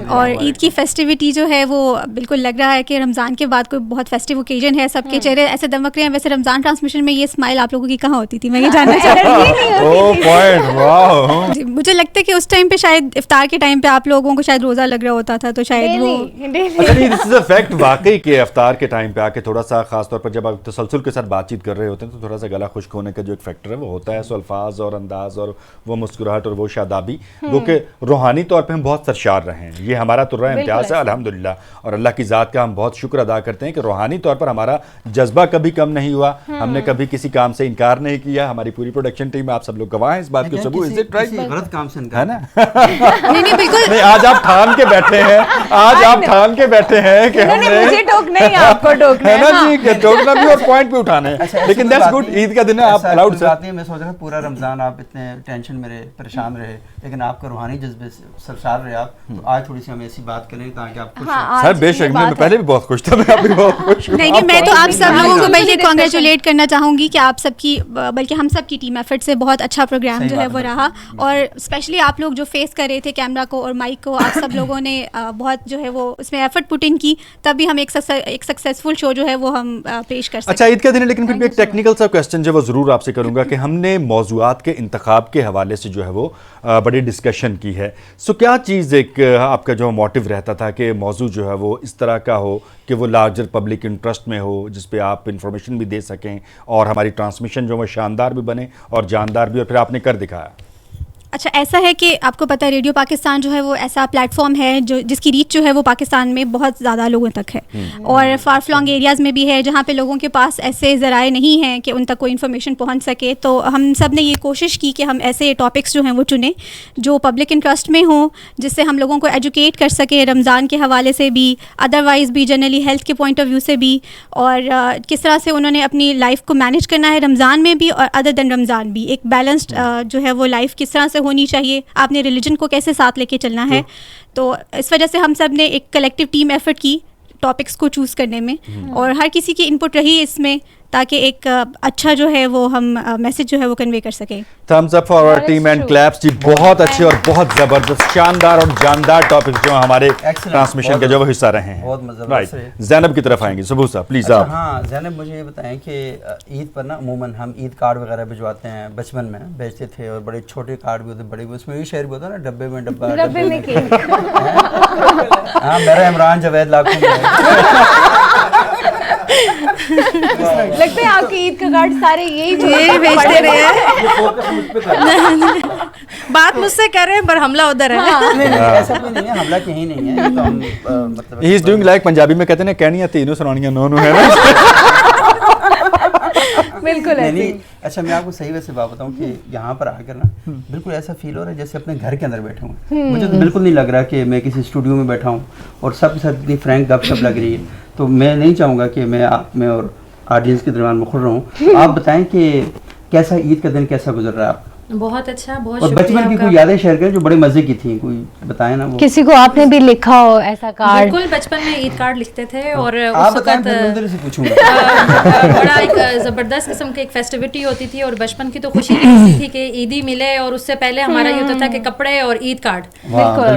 اور عید کی فیسٹیوٹی جو ہے وہ بالکل لگ رہا ہے کہ رمضان کے بعد کوئی بہت فیسٹیو اوکیزن ہے. سب کے چہرے ایسے دمک رہے ہیں. ویسے رمضان ٹرانسمیشن میں یہ اسمائل آپ لوگوں کی کہاں ہوتی تھی, میں یہ جاننا چاہتی ہوں. مجھے لگتا ہے کہ اس ٹائم پہ شاید افطار کے ٹائم پہ آپ لوگوں کو شاید روزہ لگ رہا ہوتا تھا, تو شاید وہ دس از اے فیکٹ واقعی کہ افطار کے ٹائم پہ آ کے تھوڑا سا, خاص طور پر جب آپ تسلسل کے ساتھ بات چیت کر رہے ہوتے ہیں تو تھوڑا سا گلا خشک ہونے کا جو ایک فیکٹر ہے وہ ہوتا ہے. سو الفاظ اور انداز اور وہ مسکراہٹ اور وہ شادابی وہ کہ روحانی طور پہ ہم بہت سرشار رہے ہیں. یہ ہمارا تو رہا امتیاز ہے الحمدللہ, اور اللہ کی ذات کا ہم بہت شکر ادا کرتے ہیں کہ روحانی طور پر ہمارا جذبہ کبھی کم نہیں ہوا. ہم نے کبھی کسی کام سے انکار نہیں کیا. ہماری پوری پروڈکشن ٹیم آپ سب لوگ گواہ ہیں اس بات کے. غلط کام سے ہے نا, نہیں بالکل. آج آپ ٹھان کے بیٹھے ہیں, آج آپ ٹھان کے بیٹھے ہیں کہ ہم نے مجھے ٹوکنا ہے, آپ کو ٹوکنا ہے نا جی, کہ ٹوکنا بھی اور پوائنٹ بھی اٹھانا ہے. لیکن دیٹس گڈ, عید کا دن ہے, آپ الاؤڈ سے. میں سوچ رہا پورا رمضان آپ اتنے ٹینشن میں رہے, پریشان رہے, لیکن آپ کا روحانی جذبے سے سرشار رہے آپ. تو آج تھوڑی سی ہم ایسی بات کریں تاکہ آپ خوش ہیں. سر بے شک, میں پہلے بھی بہت خوش تھا, میں اب بھی بہت خوش ہوں. نہیں, میں تو آپ سب لوگوں کو بلکہ کانگریچولیٹ کرنا چاہوں گی کہ آپ سب کی, بلکہ ہم سب کی ٹیم ایفرٹ سے بہت اچھا پروگرام جو ہے وہ رہا. اور اسپیشلی آپ لوگ جو فیس کر رہے تھے کیمرہ کو اور مائک کو, آپ سب لوگوں نے بہت جو ہے وہ اس میں ایفرٹ پٹ ان کی, تب بھی ہم ایک سکسیزفل شو جو ہے وہ ہم پیش کر سکتے. اچھا, عید کا دن ہے لیکن پھر بھی ایک ٹیکنیکل سا کوسچن جو وہ ضرور آپ سے کروں گا کہ ہم نے موضوعات کے انتخاب کے حوالے سے جو ہے وہ بڑی ڈسکشن کی ہے. سو کیا چیز ایک آپ کا جو موٹیو رہتا تھا کہ موضوع جو ہے وہ اس طرح کا ہو کہ وہ لارجر پبلک انٹرسٹ میں ہو, جس پہ آپ انفارمیشن بھی دے سکیں اور ہماری ٹرانسمیشن جو وہ شاندار بھی بنے اور جاندار بھی, اور پھر آپ نے کر دکھایا. अच्छा, ऐसा है कि आपको पता है रेडियो पाकिस्तान जो है वो ऐसा प्लेटफॉर्म है जो जिसकी रीच जो है वो पाकिस्तान में बहुत ज़्यादा लोगों तक है और फार फ्लॉन्ग एरियाज़ में भी है जहाँ पे लोगों के पास ऐसे ज़राए नहीं हैं कि उन तक कोई इन्फॉर्मेशन पहुँच सके. तो हम सब ने ये कोशिश की कि हम ऐसे टॉपिक्स जो हैं वो चुनें जो पब्लिक इंटरेस्ट में हों, जिससे हम लोगों को एजुकेट कर सकें रमज़ान के हवाले से भी, अदरवाइज़ भी जनरली हेल्थ के पॉइंट ऑफ व्यू से भी, और किस तरह से उन्होंने अपनी लाइफ को मैनेज करना है रमज़ान में भी और अदर देन रमज़ान भी. एक बैलेंस्ड जो है वो लाइफ किस तरह से होनी चाहिए, आपने रिलीजन को कैसे साथ लेके चलना है. तो इस वजह से हम सब ने एक कलेक्टिव टीम एफर्ट की टॉपिक्स को चूज़ करने में और हर किसी की इनपुट रही इसमें ताकि एक अच्छा जो है वो हम मैसेज जो है वो कन्वे कर सकें. Thumbs up for our team and claps जी. बहुत अच्छे और बहुत ज़बरदस्त, शानदार और जानदार टॉपिक्स जो हमारे ट्रांसमिशन के जो वो हिस्सा रहे हैं. बहुत मज़ा. राइट, ज़ैनब की तरफ आएंगे. सुबह साहब प्लीज़ आप. हाँ ज़ैनब, मुझे ये बताएं कि ईद पर ना अमूमन हम ईद कार्ड वगैरह भिजवाते हैं, बचपन में भेजते थे और बड़े छोटे कार्ड भी होते, बड़े भी, उसमें ये शेयर भी होता है ना, डब्बे में डब्बा, डब्बे में केक. हाँ, मेरा इमरान जावेद लाखों में लगता है आपके ईद का कार्ड सारे यही भेजते रहे हैं. बात मुझसे कर रहे हैं पर हमला उधर है. नहीं, ऐसा कोई नहीं है, हमला कहीं नहीं है. ये तो हम मतलब he is doing like Punjabi में कहते हैं ना, कहनियां तीनों सुनानियां नौ है ना. बिल्कुल नहीं. अच्छा, मैं आपको सही वैसे बात बताऊं कि यहाँ पर आकर ना बिल्कुल ऐसा फील हो रहा है जैसे अपने घर के अंदर बैठे हूँ. मुझे तो बिल्कुल नहीं लग रहा कि मैं किसी स्टूडियो में बैठा हूँ और सबके साथ इतनी फ्रैंक गपशप लग रही है. तो मैं नहीं चाहूँगा कि मैं आप में और ऑडियंस के दरमियान मुखर रहूँ. आप बताएं कि कैसा ईद का दिन कैसा गुजर रहा है आपका? बहुत अच्छा, बहुत और शुक्रिया. बचपन की कोई यादें शेयर करें जो बड़े मजे की थी, कोई बताएं ना. वो किसी को आपने भी लिखा हो ऐसा कार्ड? बिल्कुल, बचपन में ईद कार्ड लिखते थे और आप उस बताएं, वक्त फिर मंदिर से पूछूंगा. बड़ा एक ज़बरदस्त किस्म की एक फेस्टिविटी होती थी और बचपन की तो खुशी होती थी कि ईदी मिले. और उससे पहले हमारा ये होता था कि कपड़े और ईद कार्ड.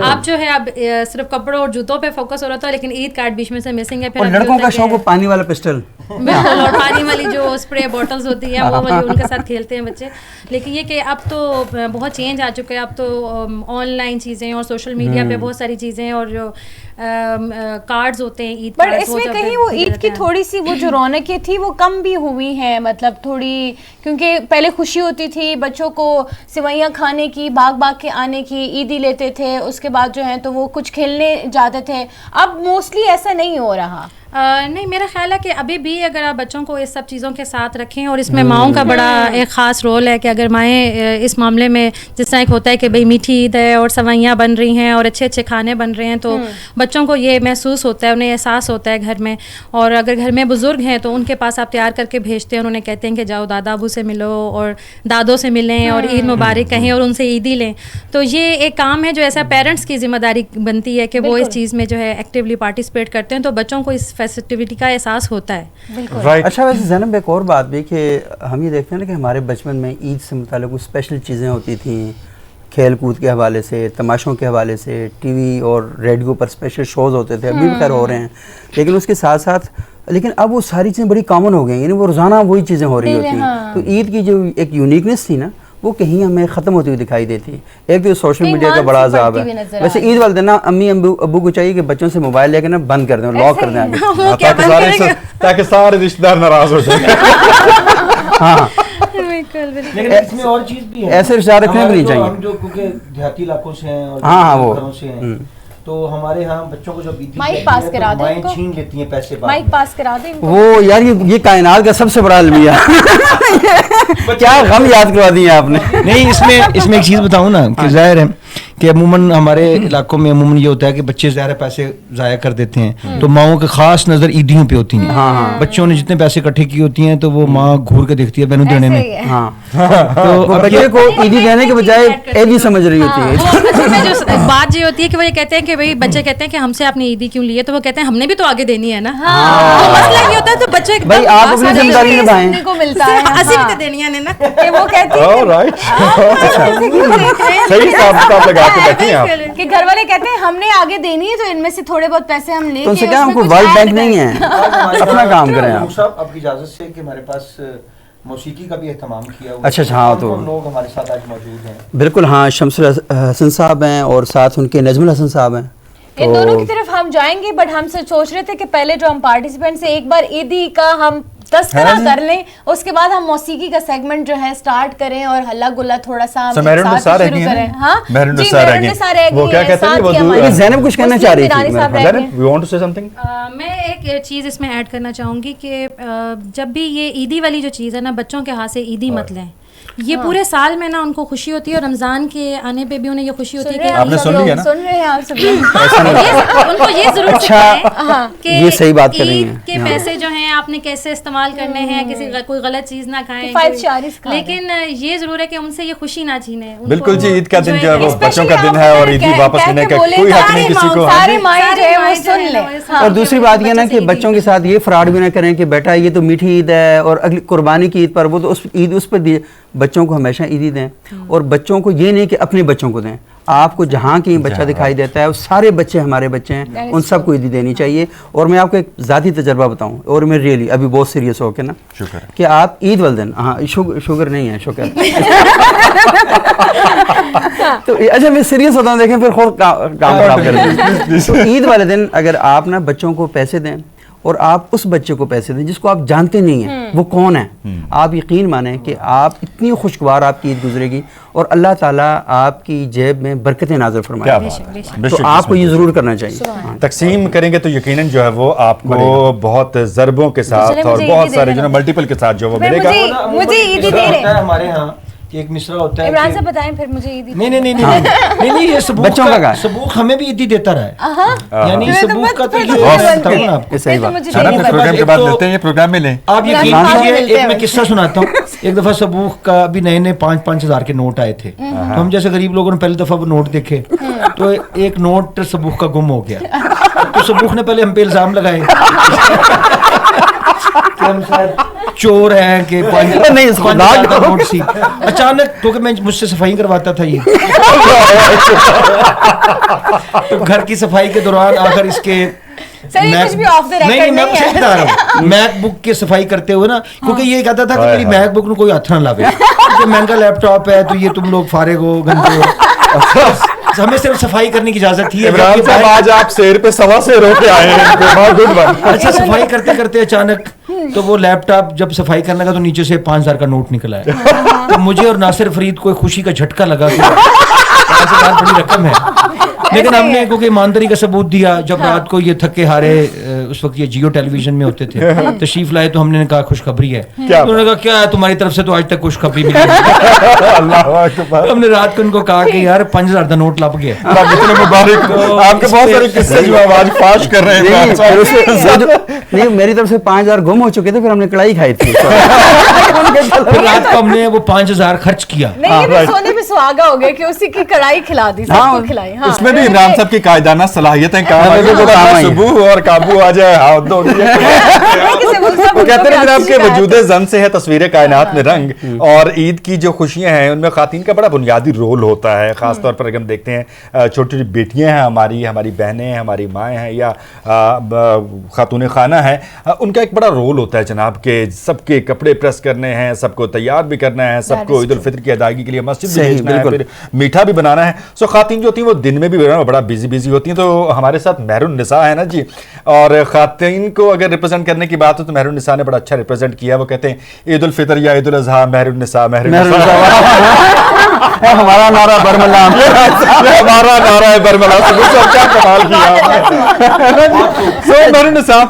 आप जो है अब सिर्फ कपड़ों और जूतों पे फोकस हो रहा था, लेकिन ईद कार्ड बीच में से मिसिंग है. और लड़कों का शौक पानी वाला पिस्टल, बिल्कुल, और पानी वाली जो स्प्रे बॉटल्स होती है वो वाली उनके साथ खेलते हैं बच्चे. लेकिन ये कि अब तो बहुत चेंज आ चुका है. अब तो ऑनलाइन चीज़ें और सोशल मीडिया पे बहुत सारी चीज़ें और जो कार्ड्स होते हैं ईद पर इसमें कहीं वो ईद की थोड़ी सी वो जो रौनकें थी वो कम भी हुई हैं, मतलब थोड़ी, क्योंकि पहले खुशी होती थी बच्चों को सिवैयाँ खाने की, भाग भाग के आने की, ईदी लेते थे, उसके बाद जो है तो वो कुछ खेलने जाते थे. अब मोस्टली ऐसा नहीं हो रहा. नहीं, मेरा ख्याल है कि अभी भी अगर आप बच्चों को इस सब चीज़ों के साथ रखें, और इसमें माओं का बड़ा एक ख़ास रोल है कि अगर माएँ इस मामले में, जिस तरह एक होता है कि भाई मीठी ईद है और सवैयाँ बन रही हैं और अच्छे अच्छे खाने बन रहे हैं, तो बच्चों को ये महसूस होता है, उन्हें एहसास होता है घर में. और अगर घर में बुज़ुर्ग हैं तो उनके पास आप तैयार करके भेजते हैं, उन्हें कहते हैं कि जाओ दादा अबू से मिलो और दादों से मिलें और ईद मुबारक कहें और उनसे ईदी लें. तो ये एक काम है जो ऐसा पेरेंट्स की ज़िम्मेदारी बनती है कि वो इस चीज़ में जो है एक्टिवली पार्टिसिपेट करते हैं, तो बच्चों को इस फेस्टिविटी का एहसास होता है. Right. अच्छा, वैसे ज़ैनब एक और बात भी कि हम ये देखते हैं ना कि हमारे बचपन में ईद से मुताल्लिक़ कुछ स्पेशल चीज़ें होती थी, खेल कूद के हवाले से, तमाशों के हवाले से, टीवी और रेडियो पर स्पेशल शोज़ होते थे, अभी भी खैर हो रहे हैं. लेकिन उसके साथ साथ अब वो सारी चीज़ें बड़ी कॉमन हो गई, यानी वो रोज़ाना वही चीज़ें हो रही होती हैं. तो ईद की जो एक यूनिकनेस थी ना, वो कहीं हमें ख़त्म होती हुई दिखाई देती है. एक तो सोशल मीडिया का बड़ा अज़ाब है. वैसे ईद वाले दिन ना अम्मी अब्बू को चाहिए कि बच्चों से मोबाइल लेकर ना बंद कर दें, लॉक कर दें, ताकि सारे रिश्तेदार नाराज हो जाए. हाँ, लेकिन इसमें और चीज़ भी है, ऐसे रिश्तेदार रखने भी नहीं चाहिए. हम जो क्योंकि देहाती इलाकों से हैं और हाँ वो घरों से हैं, तो हमारे यहाँ बच्चों को जब माइक पास करा दें, माइक छीन लेती हैं पैसे. माइक पास करा दें वो. यार ये कायनात का सबसे बड़ा अलमिया. क्या गम याद करवा दिए आपने. नहीं, इसमें एक चीज़ बताऊँ ना कि जाहिर है कि अमूमन हमारे इलाकों में अमूमन ये होता है कि बच्चे ज़्यादा पैसे ज़ाया कर देते हैं, तो माओं की खास नज़र ईदियों पे होती है. बच्चों ने जितने पैसे इकट्ठे किए होती हैं तो वो माँ घूर के देखती है बहनों देने में. तो बच्चे को ईदी देने के बजाय ईदी समझ रही होती है. जो बात ये होती है कि वो ये कहते हैं कि भाई बच्चे कहते हैं कि हमसे आपने ईदी क्यों ली है, तो वो कहते हैं हमने भी तो आगे देनी है ना. तो मसला ये होता है, तो बच्चे भाई आप अपनी जिम्मेदारी निभाएं को मिलता है. हंसी भी तो देनी है ना कि वो कहती है कि घर वाले कहते हैं हमने आगे देनी है, तो इनमें से थोड़े बहुत पैसे हम लेके, तो उनसे क्या, हमको वर्ल्ड बैंक नहीं है, अपना काम करें आप. आपकी इजाज़त से कि हमारे पास मौसीकी का भी एहतमाम किया हुआ. अच्छा, हाँ, तो लोग हमारे साथ आज मौजूद हैं. बिल्कुल, हाँ, शमसुल हसन साहब हैं और साथ उनके नजमुल हसन साहब हैं. इन दोनों की तरफ हम जाएंगे, बट हम सोच रहे थे कि पहले जो हम पार्टिसिपेंट से एक बार ईदी का हम تذکرہ کر لیں, اس کے بعد ہم موسیقی کا سیگمنٹ جو ہے سٹارٹ کریں اور ہلا گلا تھوڑا سا شروع کریں. ہاں جی, وہ کیا کہتے ہیں, زینب کچھ کہنا چاہ رہی تھی. میں ایک چیز اس میں ایڈ کرنا چاہوں گی کہ جب بھی یہ عیدی والی جو چیز ہے نا, بچوں کے ہاتھ سے عیدی مت لیں. یہ پورے سال میں نا ان کو خوشی ہوتی ہے, اور رمضان کے آنے پہ بھی انہیں یہ خوشی ہوتی ہے کہ آپ نے سن لیا نا, سن رہے ہیں آپ سب, ان کو یہ ضرور سکھائیں کہ یہ صحیح بات کر رہی ہیں عید کے پیسے جو ہیں آپ نے کیسے استعمال کرنے ہیں, کسی کوئی غلط چیز نہ کھائیں, لیکن یہ ضرور ہے کہ ان سے یہ خوشی نہ چھینیں. بالکل جی, عید کا دن جو ہے وہ بچوں کا دن ہے, اور عیدی واپس لینے کا کوئی حق نہیں کسی کو. سارے مائیں جو ہے وہ سن لیں. اور دوسری بات یہ نا کہ بچوں کے ساتھ یہ فراڈ بھی نہ کریں کہ بیٹا یہ تو میٹھی عید ہے اور اگلی قربانی کی عید پر وہ تو عید اس پر دیے. بچوں کو ہمیشہ عیدی دیں, اور بچوں کو یہ نہیں کہ اپنے بچوں کو دیں. آپ کو جہاں کہیں بچہ دکھائی دیتا ہے وہ سارے بچے ہمارے بچے ہیں, ان سب کو عیدی دینی چاہیے. اور میں آپ کو ایک ذاتی تجربہ بتاؤں, اور میں ریئلی ابھی بہت سیریس ہو کے نا, کہ آپ عید والدین, ہاں شوگر نہیں ہے, شوگر تو اچھا میں سیریس ہوتا ہوں, دیکھیں پھر خود کام خراب کر دیں. تو عید والے دن اگر آپ نا بچوں کو پیسے دیں, اور آپ اس بچے کو پیسے دیں جس کو آپ جانتے نہیں ہیں وہ کون ہے, آپ یقین مانیں کہ آپ اتنی خوشگوار آپ کی عید گزرے گی, اور اللہ تعالیٰ آپ کی جیب میں برکتیں نازل فرمائے گا. تو آپ کو یہ ضرور کرنا چاہیے. تقسیم کریں گے تو یقیناً جو ہے وہ آپ کو بہت ضربوں کے ساتھ اور بہت سارے جو ہے ملٹیپل کے ساتھ جو وہ ملے گا. مجھے عیدی دے رہے ہیں ہمارے ہاں ایک مصرع ہوتا ہے. عمران صاحب بتائیں پھر مجھے عیدی. نہیں یہ سبوق ہمیں بھی عیدی دیتا رہا ہے, یعنی سبوق کا تو یہ آپ کو صحیح بات پروگرام کے بعد لیتے ہیں, یہ پروگرام میں لیں. آپ یقین کیجیے, ایک میں قصہ سناتا ہوں. ایک دفعہ سبوق کا ابھی نئے نئے 5,000 کے نوٹ آئے تھے, تو ہم جیسے غریب لوگوں نے پہلی دفعہ وہ نوٹ دیکھے, تو ایک نوٹ سبوق کا گم ہو گیا. تو سبوق نے پہلے ہم پہ الزام لگائے کہ ہم شاید چور ہیں, کہ نوٹ سی. اچانک کیونکہ میں مجھ سے صفائی کرواتا تھا یہ, تو گھر کی صفائی کے دوران آخر اس کے نہیں میں اسے بتا رہا ہوں, میک بک کی صفائی کرتے ہوئے نا, کیونکہ یہ کہتا تھا کہ میری میک بک میں کوئی ہاتھ نہ لاوے, کہ مہنگا لیپ ٹاپ ہے تو یہ تم لوگ فارغ ہو, گندے ہو, ہمیں صرف صفائی کرنے کی اجازت تھی. عمران صاحب آج آپ سیر پہ 1.25 ہو کے آئے ہیں. اچھا صفائی کرتے کرتے اچانک تو وہ لیپ ٹاپ جب صفائی کرنے کا تو نیچے سے 5,000 کا نوٹ نکلا ہے. تو مجھے اور ناصر فرید کو خوشی کا جھٹکا لگا کہ بڑی رقم ہے, لیکن ہم نے کیونکہ ایمانداری کا ثبوت دیا. جب رات کو یہ تھکے ہارے, اس وقت یہ جیو ٹیلی ویژن میں ہوتے تھے, تشریف لائے تو ہم نے کہا خوشخبری ہے. انہوں نے کہا کیا ہے تمہاری طرف سے تو آج تک خوشخبری ملی. ہم نے رات کو ان کو کہا کہ یار 5,000 کا نوٹ لپ گیا. مبارک, آپ کے بہت سارے قصے جو آج فاش کر رہے ہیں. نہیں میری طرف سے 5,000 گم ہو چکے تھے, پھر ہم نے کڑائی کھائی تھی. پھر رات کو ہم نے وہ 5,000 خرچ کیا. سونے پہ سہاگا ہو گیا کہ اسی کی کڑائی کھلا دی, سب کو کھلائی. اس میں بھی عمران صاحب کی قائدانہ صلاحیتیں صبح اور قابو آ جائے. وہ کہتے ہیں جناب کہ وجود زن سے ہے تصویر کائنات میں رنگ, اور عید کی جو خوشیاں ہیں ان میں خواتین کا بڑا بنیادی رول ہوتا ہے. خاص طور پر اگر ہم دیکھتے ہیں چھوٹی چھوٹی بیٹیاں ہیں ہماری بہنیں ہیں, ہماری مائیں ہیں, یا خاتون خانہ ہیں, ان کا ایک بڑا رول ہوتا ہے جناب کہ سب کے کپڑے پریس کرنے ہیں, سب کو تیار بھی کرنا ہے, سب کو عید الفطر کی ادائیگی کے لیے مسجد بھی بھیجنا ہے, پھر میٹھا بھی بنانا ہے. سو خواتین جو ہوتی ہیں وہ دن میں بھی بڑا بیزی ہوتی ہیں. تو ہمارے ساتھ مہر النساء ہے نا جی, اور خواتین کو اگر ریپرزینٹ کرنے کی بات ہو تو مہر النساء نے بڑا اچھا ریپرزینٹ کیا. وہ کہتے ہیں عید الفطر یا عید الاضحیٰ مہر النساء, ہمارا نعرہ برملا, ہمارا نعرہ ہے برملا. کیا کمال کیا. سو مہر النساء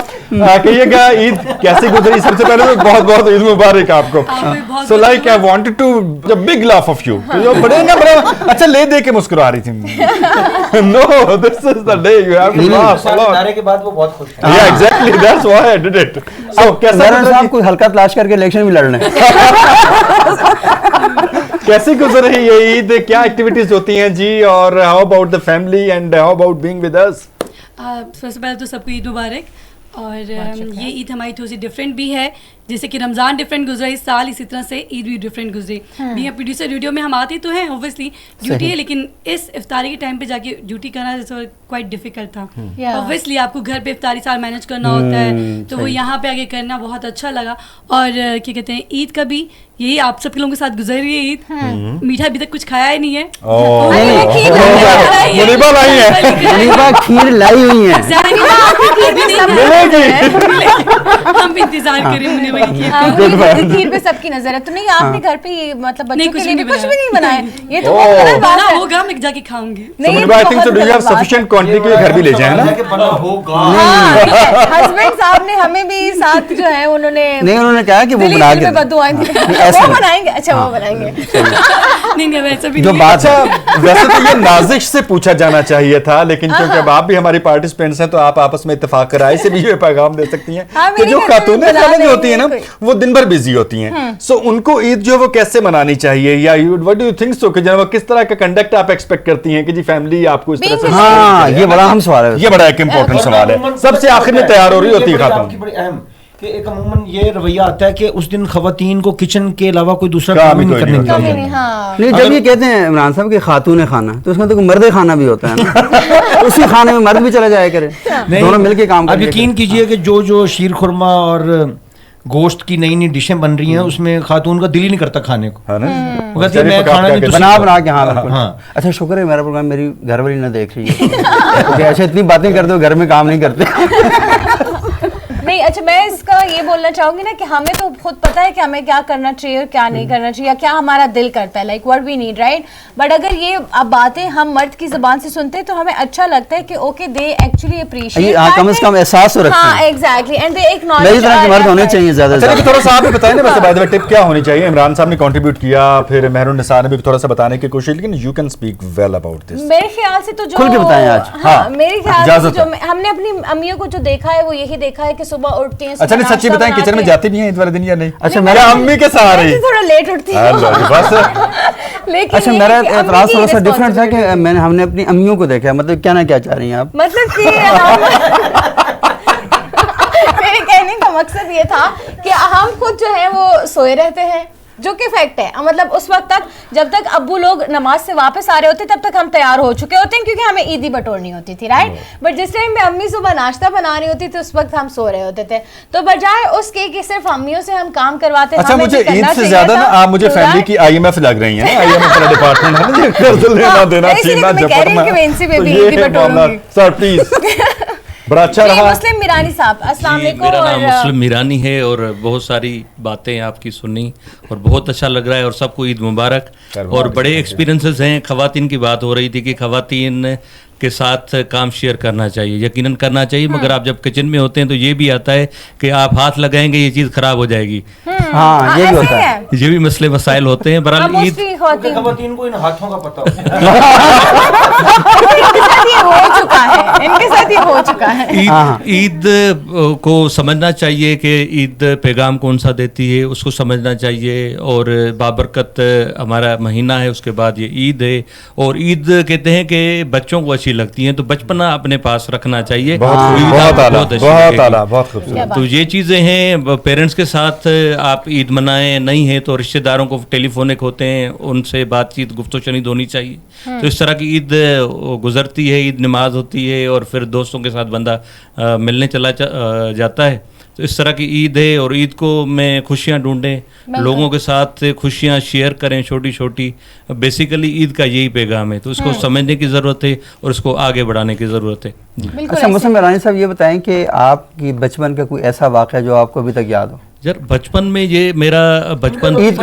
کہیے گا عید کیسے گزری. سب سے پہلے تو بہت بہت عید مبارک آپ کو. So like I wanted to big love of you. جو بڑے نا بڑا اچھا لے دے کے مسکرا رہی تھی. No this is the day you have to laugh a lot. نعرے کے بعد وہ بہت خوش ہیں. یا exactly that's why I did it. So کیسا صاحب کوئی ہلکا تلاش کر کے الیکشن بھی لڑنا ہے. کیسے گزر رہی ہے عید, کیا ایکٹیویٹیز ہوتی ہیں جی, اور how about the family and how about being with us. سب سے پہلے تو سب کو عید مبارک. اور یہ عید ہماری تھوڑی سی ڈفرینٹ بھی ہے, جیسے کہ رمضان ڈفرینٹ گزرا اس سال, اسی طرح سے عید بھی ڈفرینٹ گزری. بینگ اے پروڈیوسر ریڈیو میں ہم آتے تو ہیں, اوبویسلی ڈیوٹی ہے, لیکن اس افطاری کے ٹائم پہ جا کے ڈیوٹی کرنا کوائٹ ڈیفیکلٹ تھا. اوبویسلی آپ کو گھر پہ افطاری سال مینیج کرنا ہوتا ہے, تو وہ یہاں پہ آگے کرنا بہت اچھا لگا. اور کیا کہتے ہیں عید کا بھی یہی آپ سب کے لوگوں کے ساتھ گزر رہی ہے عید. میٹھا ابھی تک کچھ کھایا ہی نہیں ہے. کھیر لائی ہوئی ہے, ہم انتظار کریں खीर पे सबकी नजर है, तो नहीं आपने घर पे ये मतलब बच्चों के लिए कुछ भी नहीं बनाया? ये तो बहुत बना होगा, मैं जाके खाऊंगी। नहीं, I think so do you have sufficient quantity के घर भी ले जाए ना? हस्बैंड साहब ने हमें भी साथ जो है उन्होंने कहा कि वो बना के वो बनाएंगे। अच्छा वो बनाएंगे। नहीं वैसे भी जो बात है, वैसे तो ये नाज़िश से पूछा जाना चाहिए था, लेकिन क्योंकि अब आप भी हमारी पार्टिसिपेंट्स हैं तो आप आपस में इत्तेफाक कराए से भी ये पैगाम दे सकती हैं कि जो खातूनें जो होती हैं ना वो दिन भर बिजी होती हैं, सो उनको ईद जो वो कैसे मनानी चाहिए, या what do you think so कि जनाब किस तरह का कंडक्ट आप एक्सपेक्ट करती हैं कि जी फैमिली आपको इस तरह से? हाँ, ये बड़ा अहम सवाल है, ये बड़ा एक इंपॉर्टेंट सवाल है। सबसे आखिर में तैयार हो रही होती है खातून कि एक अमूमन ये रवैया आता है कि उस दिन खवातीन को किचन के अलावा कोई दूसरा काम ही नहीं करने चाहिए। नहीं, जब ये कहते हैं इमरान साहब कि खातून खाना, तो उसमें तो मर्द खाना भी होता है ना। उसी खाने में मर्द भी चला जाया करे, दोनों मिलके काम करें। अब यकीन कीजिए कि जो शीर खुरमा और गोश्त की नई नई डिशें बन रही हैं उसमें खातून का दिल ही नहीं करता खाने को, है ना? वो कहती है मैं खाना नहीं बना के। हाँ, अच्छा शुक्र है मेरा प्रोग्राम मेरी घर वाली ना देख रही है। अच्छा इतनी बातें करते हो, घर में काम नहीं करते। नहीं, अच्छा मैं इसका ये बोलना चाहूंगी ना कि हमें तो खुद पता है कि हमें क्या करना चाहिए और क्या नहीं करना चाहिए, या क्या हमारा दिल करता है, like what we need, right? But अगर ये अब बातें हम मर्द की जुबान से सुनते हैं तो हमें अच्छा लगता है कि ओके दे एक्चुअली अप्रिशिएट, कम से कम एहसास रखते हैं। हाँ एग्जैक्टली, एंड दे एक्नॉलेज। मेरी तरह के मर्द होने चाहिए ज्यादा। अच्छा थोड़ा सा आप भी बताएं ना, वैसे बाय द वे टिप क्या होनी चाहिए? इमरान साहब ने कंट्रीब्यूट किया, फिर मेहरून निसा ने भी थोड़ा सा बताने की कोशिश, लेकिन you can speak well about this. मेरे ख्याल से तो जो खुल के बताएं आज। हाँ, मेरे ख्याल से जो हमने अपनी अम्मियों को जो देखा है वो यही देखा है कि सुबह उठती हैं। अच्छा नहीं, सच्ची बताएं किचन में जाती भी हैं ईद वाले दिन या नहीं? अच्छा मेरा अम्मी के सहारे थोड़ा लेट उठती हूं। लेकिन अच्छा मेरा एतराज थोड़ा सा डिफरेंट था कि हमने अपनी अम्मियों को देखा, मतलब क्या ना क्या चाह रही हैं आप? मतलब कि मेरे कहने का मकसद ये था कि हम खुद जो है वो सोए रहते हैं, जो कि फैक्ट है। मतलब उस वक्त तक जब तक अब्बू लोग नमाज से वापस आ रहे होते तब तक हम तैयार हो चुके होते हैं, क्योंकि हमें ईदी बटोरनी होती थी, राइट? बट जिस टाइम में अम्मी सुबह नाश्ता बना रही होती थी उस वक्त हम सो रहे होते थे, तो बजाय उसके कि सिर्फ अम्मियों से हम काम करवाते। अच्छा मुझे ईद से ज्यादा ना आप मुझे फैमिली की IMF लग रही हैं। IMF का डिपार्टमेंट है ना, कर्ज लेना देना छीनना झपटना। Sir please. बड़ा अच्छा रहा। मुस्लिम मीरानी साहब, अस्सलाम वालेकुम। मेरा नाम मुस्लिम मीरानी है और बहुत सारी बातें आपकी सुनी और बहुत अच्छा लग रहा है, और सबको ईद मुबारक। और बड़े एक्सपीरियंसेस हैं। खवातीन की बात हो रही थी कि खवातीन के साथ काम शेयर करना चाहिए, यकीनन करना चाहिए, मगर आप जब किचन में होते हैं तो ये भी आता है कि आप हाथ लगाएंगे ये चीज़ खराब हो जाएगी। हाँ, ये भी होता है। ये भी मसले मसाइल होते हैं। बहरहाल ईद खवातीन को इन हाथों का पता इनके साथ ये हो चुका है। ईद को समझना चाहिए कि ईद पैगाम कौन सा देती है, उसको समझना चाहिए। और बाबरकत हमारा महीना है, उसके बाद ये ईद है। और ईद कहते हैं कि बच्चों को अच्छी लगती हैं, तो बचपना अपने पास रखना चाहिए। बहुत खूबसूरत। तो ये चीज़ें हैं, पेरेंट्स के साथ आप ईद मनाएं, नहीं है तो रिश्तेदारों को टेलीफोनिक होते हैं, उनसे बातचीत गुफ्तो शनीद होनी चाहिए। तो इस तरह की ईद गुजरती है, ईद नमाज होती है और फिर दोस्तों के साथ बंदा मिलने चला जाता है। तो इस तरह की ईद है, और ईद को में खुशियाँ ढूंढें, लोगों के साथ खुशियाँ शेयर करें छोटी छोटी। बेसिकली ईद का यही पैगाम है, तो इसको समझने की ज़रूरत है और इसको आगे बढ़ाने की ज़रूरत है। अच्छा मुस्लिम मीरानी साहब ये बताएं कि आपकी बचपन का कोई ऐसा वाक़या जो आपको अभी तक याद हो? यार बचपन में ये मेरा बचपन नहीं अभी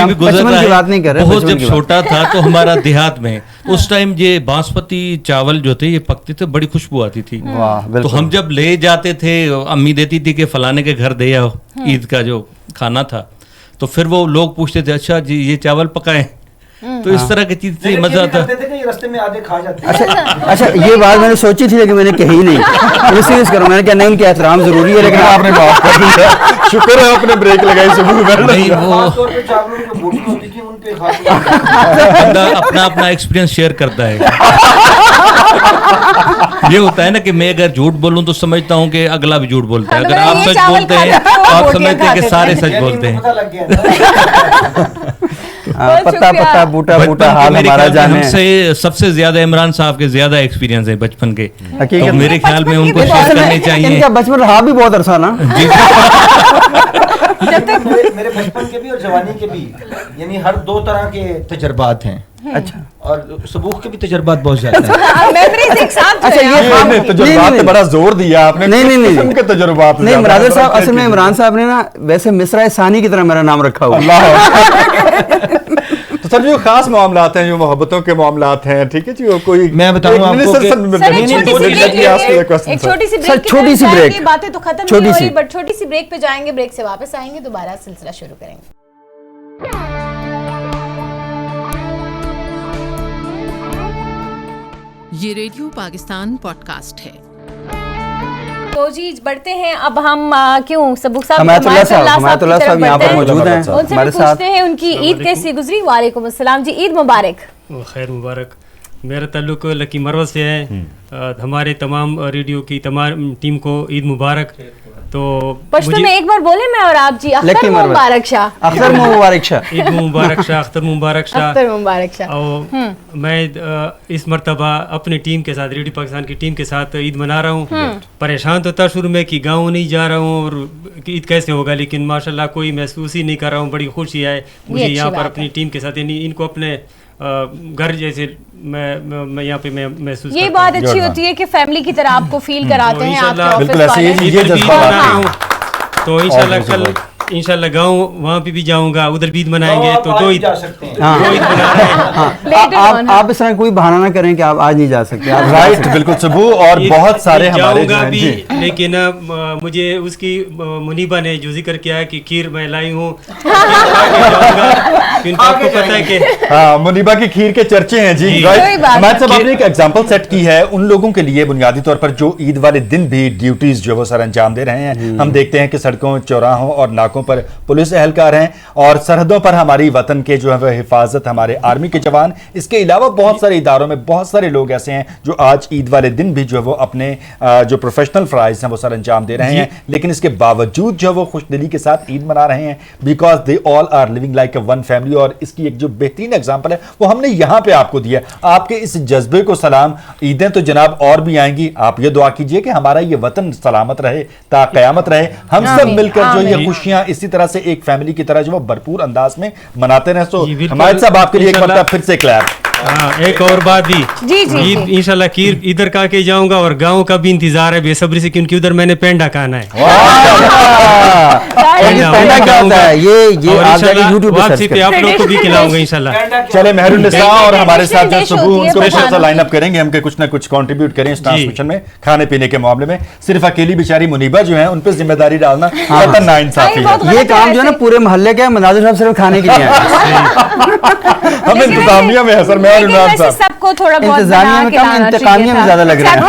भी गुजर रहा है। बात नहीं कर रहे। बहुत जब छोटा था तो हमारा देहात में उस टाइम ये बासमती चावल जो थे ये पकते थे, बड़ी खुशबू आती थी। तो हम जब ले जाते थे, अम्मी देती थी कि फलाने के घर दे आओ, ईद का जो खाना था, तो फिर वो लोग पूछते थे अच्छा जी ये चावल पकाएं। तो इस तरह की चीज से मजा आता है। रास्ते में आधे खा जाते हैं। अच्छा ये बात मैंने सोची थी लेकिन मैंने कही नहीं। सीरियस करो, मैंने कहा नहीं उनके एहतराम जरूरी है, लेकिन आपने माफ कर दिया। शुक्र है आपने ब्रेक लगाई सुबह। नहीं वो अपना अपना एक्सपीरियंस शेयर करता है। ये होता है ना कि मैं अगर झूठ बोलूं तो समझता हूँ कि अगला भी झूठ बोलता है। अगर आप सच बोलते हैं तो आप समझते हैं कि सारे सच बोलते हैं। पत्ता पत्ता बूटा बूटा हाल हमारा जाने। हमसे सबसे ज्यादा इमरान साहब के ज्यादा एक्सपीरियंस है बचपन के, तो मेरे ख्याल में उनको शेयर करने चाहिए। इनका बचपन रहा भी बहुत अरसा ना। मेरे बचपन के भी और जवानी के भी, यानी हर दो तरह के तजर्बात हैं। अच्छा, और सबूख के भी तजर्बात बहुत ज्यादा है। मेमोरीज एक साथ अच्छा, ये तजुर्बात पे बड़ा जोर दिया आपने। नहीं के तजुर्बात नहीं, मुराद साहब असल में इमरान साहब ने ना वैसे मिसरा सानी की तरह मेरा नाम रखा हुआ। तो सर जो खास मामलात हैं, जो मोहब्बतों के मामलात हैं, ठीक है जी, वो कोई मैं बताऊं आपको कि एक छोटी सी ब्रेक, बातें तो खत्म नहीं हो रही, बट छोटी सी ब्रेक पे जाएंगे, ब्रेक से वापस आएंगे, दोबारा सिलसिला शुरू करेंगे। ये रेडियो पाकिस्तान पॉडकास्ट है। तो जी बढ़ते हैं, अब हम क्यों सबूक साहब हमायतुल्लाह साहब यहाँ पर मौजूद हैं, उनसे भी पूछते हैं उनकी ईद कैसी गुजरी। वालेकुम अस्सलाम जी, ईद मुबारक। खैर मुबारक। मेरा ताल्लुक लकी मरवा से है। हमारे तमाम रेडियो की तमाम टीम को ईद मुबारक। तो पश्तो में एक बार बोले मैं और आप जी, अख्तर मुबारक शाह, अख्तर मुबारक शाह, ईद मुबारक शाह, अख्तर मुबारक शाह, अख्तर मुबारक शाह। और मैं इस मर्तबा अपनी टीम के साथ, रेडियो पाकिस्तान की टीम के साथ ईद मना रहा हूँ। परेशान तो था शुरू में कि गाँव नहीं जा रहा हूँ और ईद कैसे होगा, लेकिन माशाल्लाह कोई महसूस ही नहीं कर रहा हूँ। बड़ी खुशी है मुझे यहाँ पर अपनी टीम के साथ, यानी इनको अपने घर जैसे मैं यहाँ पे मैं महसूस, ये बात अच्छी होती है कि फैमिली की तरह आपको फील कराते हैं आपके बिल्कुल ऐसे ये जज्बा। तो इंशाल्लाह कल इंशाल्लाह गाँव वहाँ पे भी जाऊँगा, उधर भी ईद मनाएंगे। तो दो ईद आप इस तरह कोई बहाना ना करें कि आप आज नहीं जा सकते। राइट, बिल्कुल सुबह और बहुत सारे हमारे भी, लेकिन मुझे उसकी मुनीबा ने जो जिक्र किया है कि खीर मैं लाई हूँ, आपको पता है कि हाँ मुनीबा की खीर के चर्चे हैं जी। राइट, मैं सब आपने एक एग्जांपल सेट की है उन लोगों के लिए बुनियादी तौर पर जो ईद वाले दिन भी ड्यूटीज जो वो सर अंजाम दे रहे हैं। हम देखते हैं कि सड़कों, चौराहों और नाकों पर पुलिस एहलकार हैं और सरहदों पर हमारी वतन के जो है वो हिफाजत हमारे आर्मी के जवान। इसके अलावा बहुत सारे इदारों में बहुत सारे लोग ऐसे हैं जो आज ईद वाले दिन भी जो है वो अपने जो प्रोफेशनल फ्राइज हैं वो सर अंजाम दे रहे हैं, लेकिन इसके बावजूद जो है वो खुशदिली के साथ ईद मना रहे हैं, because they all are living like a one family. और इसकी एक जो बेहतरीन एग्जाम्पल है वो हमने यहाँ पे आपको दिया। आपके इस जज्बे को सलाम। ईदें तो जनाब और भी आएंगी, आप ये दुआ कीजिए कि हमारा ये वतन सलामत रहे, ता क़यामत रहे, हम सब मिलकर जो ये खुशियां इसी तरह से एक फैमिली की तरह जो वो भरपूर अंदाज में मनाते रहे। सो हमारे साहब आपके लिए एक बार फिर से क्लैप। एक और बात भी, ईद इंशाल्लाह खीर इधर का के जाऊंगा और गाँव का भी इंतजार है बेसब्री से, क्योंकि उधर मैंने पेंडा खाना है। वापसी पे आप लोग को भी खिलाऊंगा इंशाल्लाह। चले मेहरुन्निसा और हमारे साथ जो सुबह उनको स्पेशल सा लाइन अप करेंगे, हम कुछ ना कुछ कंट्रीब्यूट करें इस ट्रांसमिशन में खाने पीने के मामले में। सिर्फ अकेली बेचारी मुनीबा जो है उन पर जिम्मेदारी डालना नाइंसाफी है। ये काम जो है ना पूरे मोहल्ले का, मनाजिर साहब सिर्फ खाने के लिए हम इंतजामिया में है सर, मैं और इमरान साहब सबको थोड़ा बहुत इंतजामिया में कम, इंतकामिया में ज्यादा लग रहा है।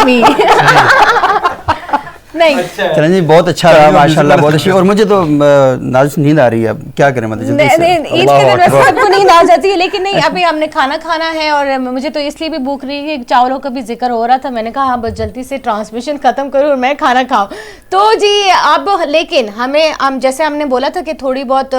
चलें जी, बहुत अच्छा रहा माशाल्लाह, बहुत अच्छी। और मुझे तो नाज़ नींद आ रही है, अब क्या करें, मतलब जल्दी से ईद के दिन वैसे सबको नींद आ जाती है, लेकिन नहीं अभी हमने खाना खाना है और मुझे तो इसलिए भी भूख रही है, चावलों का भी जिक्र हो रहा था, मैंने कहा हाँ बस जल्दी से ट्रांसमिशन खत्म करूँ और मैं खाना खाऊँ। तो जी अब लेकिन हम जैसे हमने बोला था कि थोड़ी बहुत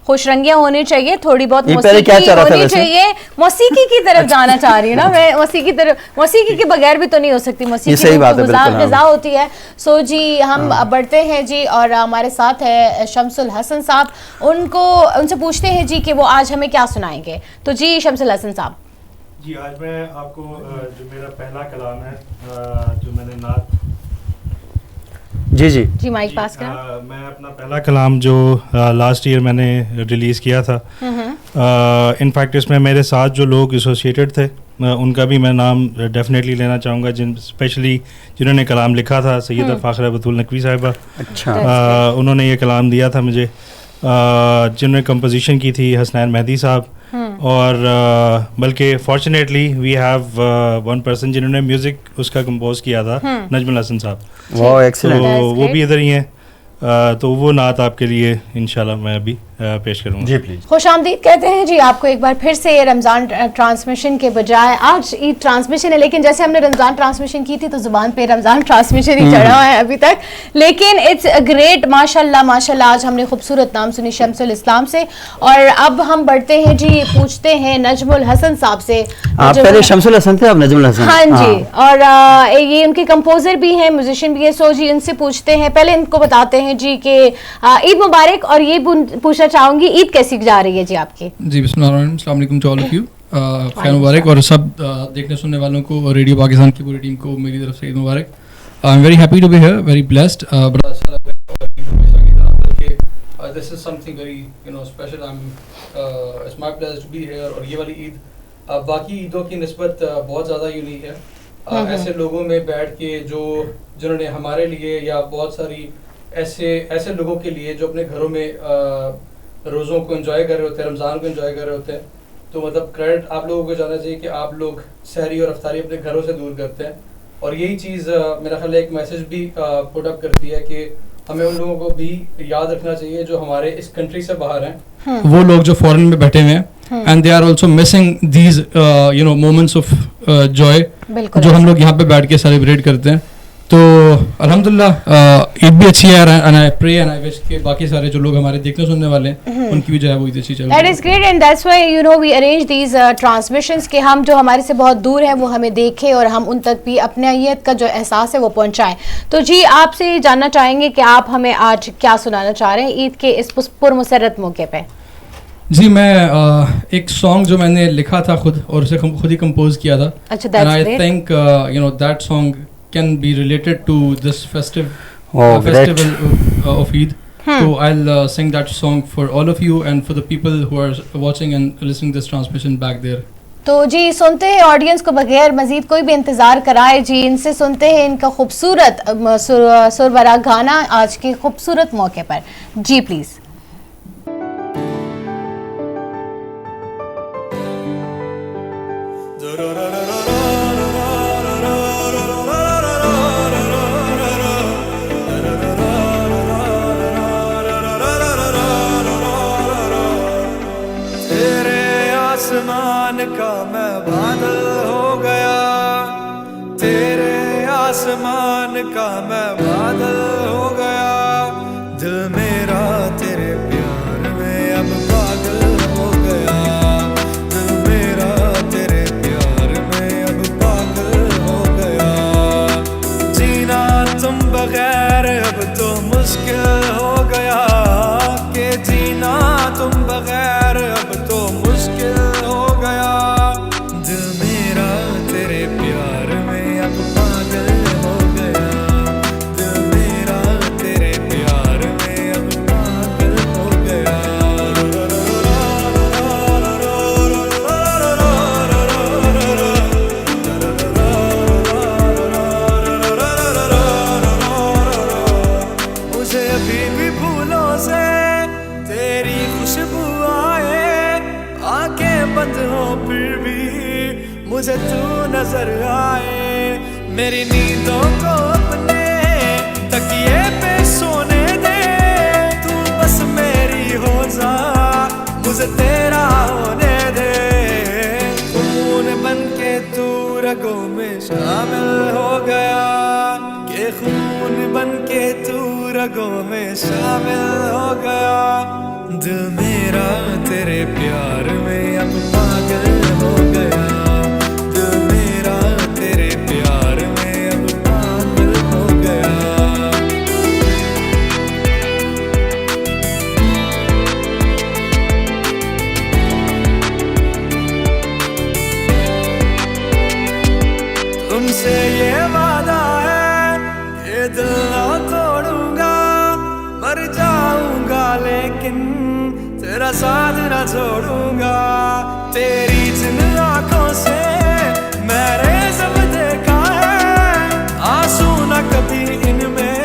खुशरंगियाँ होनी चाहिए, थोड़ी बहुत मौसीकी होनी चाहिए, मौसीकी की तरफ जाना चाह रही हूँ ना मैं, मौसीकी के बगैर भी तो नहीं हो सकती, मौसीकी ग़िज़ा होती है। सो जी हम बढ़ते हैं जी और हमारे साथ है शम्सुल हसन साहब, उनसे पूछते हैं जी कि वो आज हमें क्या सुनाएंगे। तो जी शम्सुल हसन साहब जी, आज मैं आपको जो मेरा पहला कलाम है, जो मैंने नात जी माइक पास कर, मैं अपना पहला कलाम जो लास्ट ईयर मैंने रिलीज़ किया था, इनफैक्ट इसमें मेरे साथ जो लोग एसोसिएटेड थे उनका भी मैं नाम डेफिनेटली लेना चाहूँगा, स्पेशली जिन्होंने कलाम लिखा था, सैयदा फ़ाखरा बतूल नकवी साहिबा। अच्छा, उन्होंने ये कलाम दिया था मुझे। जिन्होंने कंपोजिशन की थी हसनैन मेहदी साहब, और बल्कि fortunately we have one person जिन्होंने म्यूज़िक उसका कंपोज किया था, नजमुल हसन साहब। तो वो भी इधर ही हैं। तो वो नात आपके लिए इंशाल्लाह मैं अभी पेश करूँगा। जी प्लीज। खुशामदीद कहते हैं जी आपको एक बार फिर से। रमज़ान ट्रांसमिशन के बजाय आज ईद ट्रांसमिशन है, लेकिन जैसे हमने रमज़ान ट्रांसमिशन की थी तो ज़ुबान पे रमज़ान ट्रांसमिशन ही चढ़ा है अभी तक, लेकिन इट्स ग्रेट माशाल्लाह माशाल्लाह। आज हमने खूबसूरत नाम सुनी शम्सुल इस्लाम से और अब हम बढ़ते हैं जी, पूछते हैं नजमुल हसन साहब से। आप पहले शम्सुल हसन थे, अब नजमुल हसन। हाँ जी, और ये उनके कंपोजर भी हैं, म्यूजिशियन भी है। सो जी इनसे पूछते हैं, पहले इनको बताते हैं जी कि ईद मुबारक, और ये पूछना चाहूंगी ईद कैसी जा रही है जी आपकी? जी बिस्मिल्लाह, अस्सलाम वालेकुम टू ऑल ऑफ यू। खैर मुबारक, और सब देखने सुनने वालों को और रेडियो पाकिस्तान की पूरी टीम को मेरी तरफ से ईद मुबारक. I am very happy to be here, very blessed. बड़ा अच्छा लग रहा है. This is something very special. I am it's my pleasure to be here. और ये वाली ईद बाकी ईदों की निस्बत बहुत ज़्यादा यूनिक है. ऐसे लोगों में बैठ के जिन्होंने हमारे लिए या बहुत सारी ऐसे लोगों के लिए जो अपने घरों में रोज़ों को एंजॉय कर रहे होते हैं, रमज़ान को एंजॉय कर रहे होते हैं, तो मतलब क्रेडिट आप लोगों को जाना चाहिए कि आप लोग सहरी और अफ्तारी अपने घरों से दूर करते हैं. और यही चीज़ मेरा ख्याल है एक मैसेज भी पुट अप करती है कि हमें उन लोगों को भी याद रखना चाहिए जो हमारे इस कंट्री से बाहर हैं, वो लोग जो फॉरेन में बैठे हुए हैं, and they are also missing these moments of joy जो हम लोग यहाँ पे बैठ के सेलिब्रेट करते हैं. तो अल्हम्दुलिल्लाह ईद भी अच्छी है, and I pray and I wish कि बाकी सारे जो लोग हमारे देखने सुनने वाले हैं उनकी भी जो है वो ईद अच्छी चले. That is great, and that's why we arrange these transmissions कि हम जो हमारे से बहुत दूर हैं वो हमें देखें और हम उन तक भी अपने ईद का जो एहसास है वो पहुंचाएं. तो जी आपसे जानना चाहेंगे कि आप हमें आज क्या सुनाना चाह रहे हैं ईद के इस पुरमसरत मौके पे. जी मैं एक सॉन्ग जो मैंने लिखा था खुद और उसे खुद ही कंपोज किया था. अच्छा, and I think that song can be related to this festival of Eid. So I'll sing that song for all of you and for the people who are watching and listening this transmission back there. तो जी सुनते हैं audience को बगैर मजीद कोई भी इंतज़ार कराए जी, इनसे सुनते हैं इनका खूबसूरत सुरबरा गाना आज के खूबसूरत मौके पर. जी प्लीज़. आसमान का मैं बादल हो गया, तेरे आसमान का मैं बादल हो गया. दिल मेरा तेरे प्यार में अब पागल हो गया. दिल मेरा तेरे प्यार में अब पागल हो गया. जीना तुम बगैर अब तो मुश्किल हो गया, कि जीना तुम बगैर अब तो मुश्किल हो गया. दिल मेरा तेरे प्यार में अब पागल हो गया. दिल मेरा तेरे प्यार में अब पागल हो गया. मुझे अभी भी फूलों से तेरी खुशबू आए, आंखें बंद हो फिर भी मुझे तू नजर आए. मेरी नींदों को अपने तकिए पे सोने दे, तू बस मेरी हो जा, मुझे तेरा होने दे. खून बन के तू रगों में शामिल हो गया, कि खून बन के तू रगों में शामिल हो गया. दिल मेरा तेरे प्यार में अब पागल हो गया. दिल मेरा तेरे प्यार में अब पागल हो गया. तुमसे ये वादा है कि दिल ना तोड़ूंगा, मर जाऊंगा लेकिन तेरा साथ न छोड़ूंगा. तेरी जिन आंखों से मैंने सब देखा है, आंसू न कभी इनमें